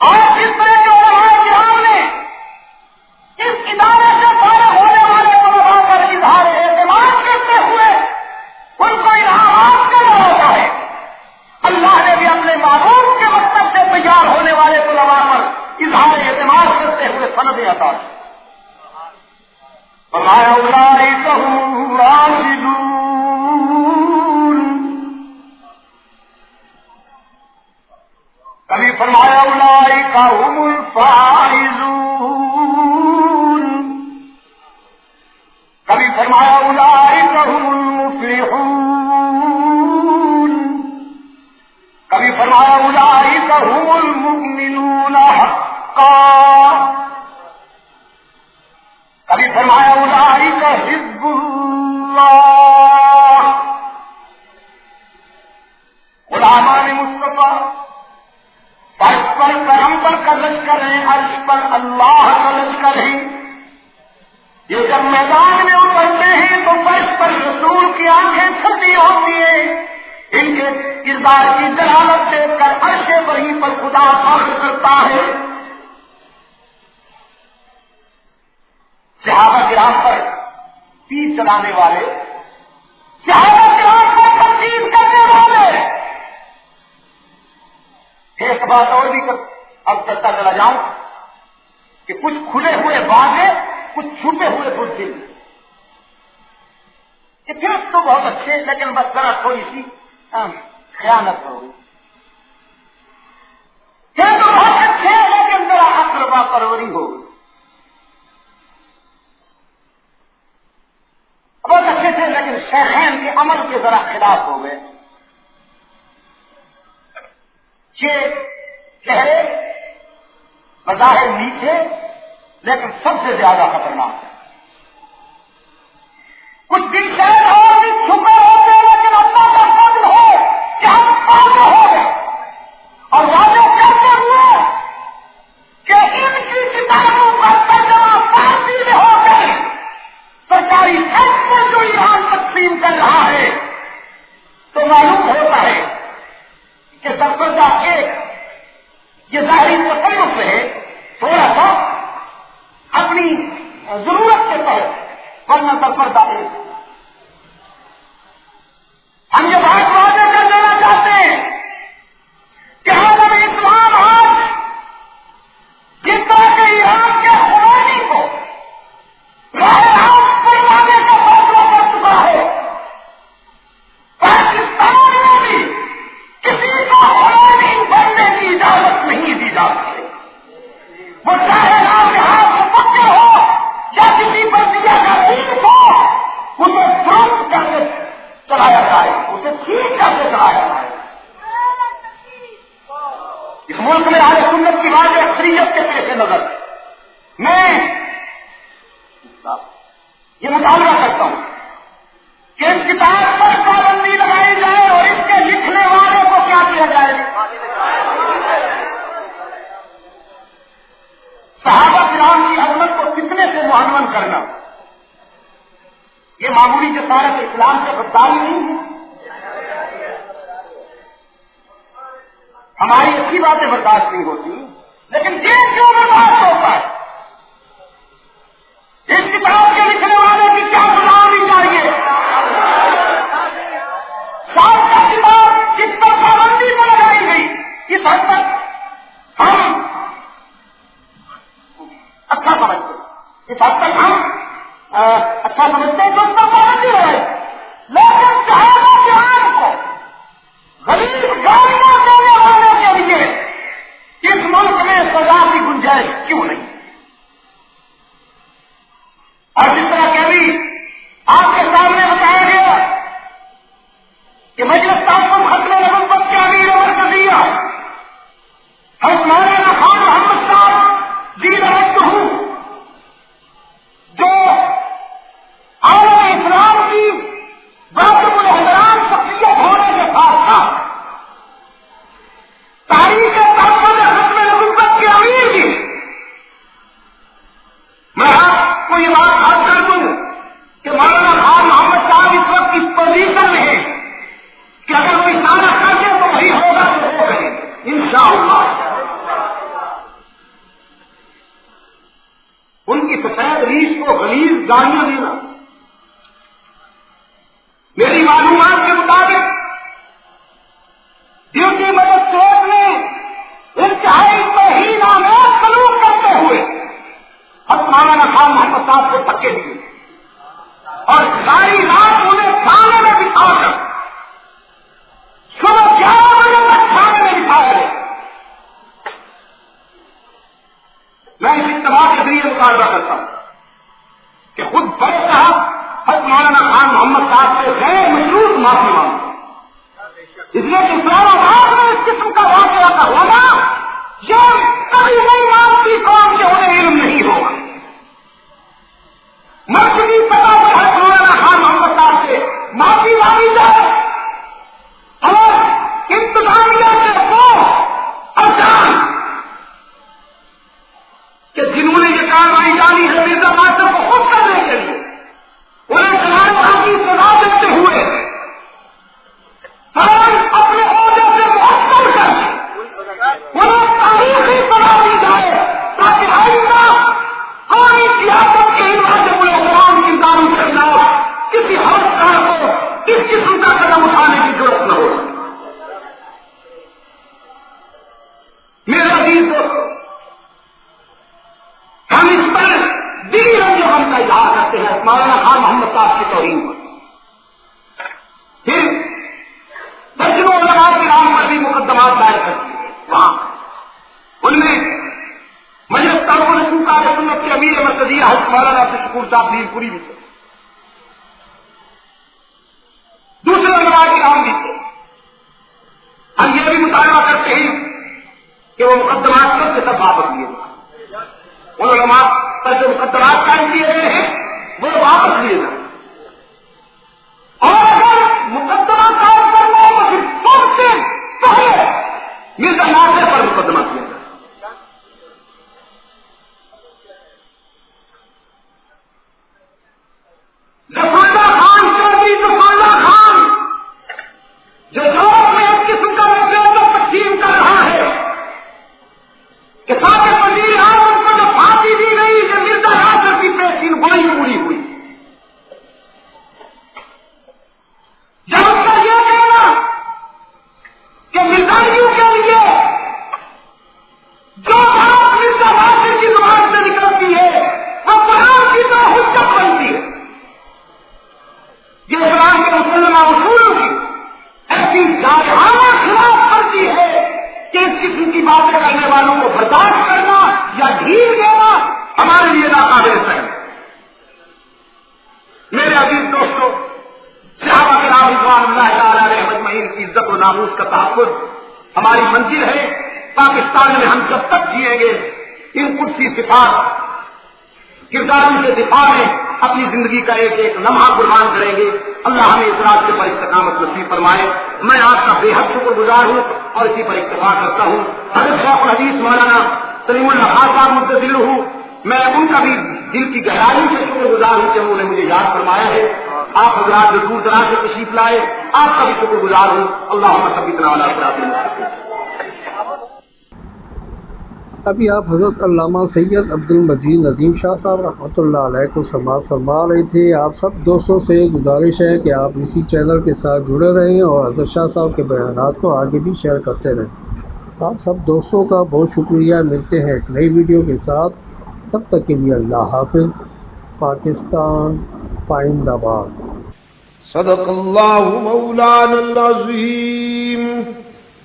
اور اس طرح کے علماء کرام نے اس ادارے سے فارغ ہونے والے علماء پر اظہار اعتماد کرتے ہوئے ان کو انعامات کا ہوتا ہے. اللہ نے بھی اپنے معبود کے مقصد سے تیار ہونے والے علماء پر اظہار اعتماد کرتے ہوئے سندیں عطا کی. فرمایا اولئک هم الراشدون, کبھی فرمایا اولئک هم الفائزون, کبھی فرمایا اولئک هم المفلحون, کبھی فرمایا اولئک هم المؤمنون حقا, کبھی فرمایا اولئک حزب اللہ. غلامان مصطفیٰ فرش پر پیغمبر کا لشکر ہے, عرش پر اللہ کا لشکر ہے. یہ جب میدان میں اترتے ہیں تو فرش پر رسول کی آنکھیں ٹھنڈی ہوتی ہیں. ان کے کردار کی جلالت دیکھ کر عرش بری پر خدا فخر کرتا ہے. صحابہ کرام پر تیر چلانے والے, صحابہ کرام پر تنقید کرنے والے, ایک بات اور بھی اب کرتا چلا جاؤں کہ کچھ کھلے ہوئے واضح, کچھ چھپے ہوئے بزدل. کہ پھر تو بہت اچھے لیکن بس ذرا تھوڑی سی خیانت ہو گئی. پھر تو بہت اچھے لیکن ذرا اقربا پروری ہو گئی. بہت اچھے تھے لیکن شیخین کے عمل کے ذرا خلاف ہو گئے. یہ چہرے بظاہر نیچے لیکن سب سے زیادہ خطرناک ہے. کچھ دن شاید اور بھی چھپے ہوتے لیکن اللہ کا فضل ہو کہ ہم واضح ہو گئے اور واضح کہتے ہوئے کہ ان کی کتابوں کا ترجمہ فارسی میں ہو گئے. سرکاری ایپ پر جو ایران تقسیم کر رہا ہے تو معلوم ہوتا ہے کہ سرکردہ ایک یہ ظاہری تصرف ہے, تھوڑا سا اپنی ضرورت اسے ٹھیک کیسے کرایا جائے؟ اس ملک میں اہل سنت کی بات اکثریت کے پیش نظر میں یہ مطالبہ کرتا ہوں کہ اس کتاب پر پابندی لگائی جائے اور اس کے لکھنے والے کو کیا کیا جائے؟ صحابہ کرام کی عظمت کو فتنے سے معنون کرنا یہ معمولی جسارت اسلام سے غداری نہیں ہے۔ ہماری اچھی باتیں برداشت نہیں ہوتی، لیکن دین کیوں برداشت ہوتا ہے؟ اس کتاب کے لکھنے والے کی کیا سزا ہونی چاہیے؟ صاحب کا کتاب جس پر پابندی پر لگائی گئی اس حد تک ہم اچھا سمجھتے ہیں، اس حد تک ہم اچھا سمجھتے ہیں کہ اس پر پابندی لگائی، لیکن صحابہ کرام کو غریب گالیاں دینے والے کے لیے اس ملک میں سزا کی گنجائش کیوں نہیں؟ اور جس طرح کہ ابھی آپ کے سامنے بتایا گیا کہ مجلس تعصب ختم نبوت کے امیر اور مرکزیہ حضرت مولانا خان محمد صاحب جی رہتے ہوں جو عالم اسلام کی واقف الحضران شخصیت ہونے کے ساتھ ساتھ تاریخ تعصب ختم نبوت کے امیر بھی، میں آپ کو یہ بات یاد کر دوں کہ مولانا خان محمد صاحب اس وقت اس پوزیشن میں ہے کہ اگر وہ اشارہ کر دے تو وہی ہوگا تو ہو گئے انشاءاللہ۔ ان کی سفید ریش کو غلیظ گالیاں دینا میری معلومات کے مطابق ڈیوٹی مجسٹریٹ میں انتہائی توہین آمیز سلوک کرتے ہوئے مولانا خان محمد صاحب کو دھکے دیے اور ساری رات انہیں تھانے میں بٹھا کر صبح 11 بجے تک تھانے میں بٹھایا گیا۔ میں اس اجتماع کے ذریعے مطالبہ کرتا ہوں کہ خود بڑے صاحب حضرت مولانا خان محمد صاحب سے غیر مشروط معافی مانگو، اس لیے کہ اسلام آباد میں اس قسم کا واقعہ کا ہونا یہ کبھی نہیں مانتی قوم کے انہیں علم نہیں ہوگا۔ مرکزی پتا پر حضرت مولانا خان محمد صاحب سے معافی مانگی جائے اور انتظامیہ کے وہ افسران کہ جنہوں نے یہ کارروائی ڈالی ہے مرزا قاسم کو خود کرنے کے لیے انہیں جلال کی سزا دیتے ہوئے اپنے عہدے سے معطل کر انہیں تاریخی سزا دی جائے تاکہ آئندہ قومی سیاست کے واجب الحترام کی داروں کے خلاف کسی ہفتہ کو اس قسم کا قدم اٹھانے کی ضرورت نہ ہو۔ میرے عزیز دوستو، ہم اس پر دلی رنگ ہم کا اظہار کرتے ہیں مولانا خان محمد صاحب کی توہین پر، پھر درجنوں علماء کرام پر بھی مقدمات دائر کرتی ہے، وہاں ان میں مجلس تعلق رسول کا سنت کے امیر مرکزیہ حضرت مولانا عبدالشکور صاحب پیر پوری بھی تھے، دوسرے علماء کرام بھی تھے۔ ہم یہ بھی مطالبہ کرتے ہیں کہ وہ مقدمات سب سے سب واپس لیے جائیں، ان علماء پر جو مقدمات قائم کیے گئے ہیں وہ واپس لیے جائیں، اور اگر مقدمہ قائم کرنا ہے تو پھر سب سے پہلے مرزا ناصر پر مقدمہ کیا جائے۔ ظفراللہ خان چودھری ظفراللہ خان جو یورپ میں ایک قسم کا ریفرنڈم تقسیم کر رہا ہے کہ سابق وزیر اعظم کو جو پھانسی دی گئی کہ مرزا ناصر کی پیشین وہی پوری ہوئی، جب اس کا یہ کہنا کہ مرزائیوں کے لیے جو بات مرزا ناصر کی زبان سے نکلتی ہے وہ قرآن کی طرح حجت بنتی ہے، یہ اسلام کے مسلمہ اصولوں کی ایسی جارحانہ خلاف ورزی ہے کہ اس قسم کی باتیں کرنے والوں کو برداشت کرنا یا ڈھیل دینا ہمارے لیے ناقابل ہے۔ میرے عزیز دوستوں، صحابہ کرام رضوان اللہ تعالی ناموس کا تحفظ ہماری منزل ہے۔ پاکستان میں ہم جب تک جیئیں گے ان قدسی صفات کرداروں کے دفاع میں اپنی زندگی کا ایک ایک لمحہ قربان کریں گے۔ اللہ ہمیں اس راستے پر استقامت نصیب فرمائے۔ میں آپ کا بے حد شکر گزار ہوں اور اسی پر اکتفا کرتا ہوں۔ حضرت شیخ الحدیث مولانا سلیم اللہ خان صاحب متضل ہوں، میں ان کا بھی دل کی گہرائی سے شکر گزار ہوں کہ انہوں نے مجھے یاد فرمایا ہے۔ آپ حضرات جو دور دراز سے تشریف لائے، آپ کا بھی شکر گزار ہوں۔ اللہم ثبتنا علی صراط المستقیم۔ ابھی آپ حضرت علامہ سید عبد المجید ندیم شاہ صاحب رحمۃ اللہ علیہ کو سماعت فرما رہے تھے۔ آپ سب دوستوں سے گزارش ہے کہ آپ اسی چینل کے ساتھ جڑے رہیں اور حضرت شاہ صاحب کے بیانات کو آگے بھی شیئر کرتے رہیں۔ آپ سب دوستوں کا بہت شکریہ۔ ملتے ہیں ایک نئی ویڈیو کے ساتھ، تب تک کے لیے اللہ حافظ۔ پاکستان پائندہ باد۔ صدق اللہ مولانا العظیم۔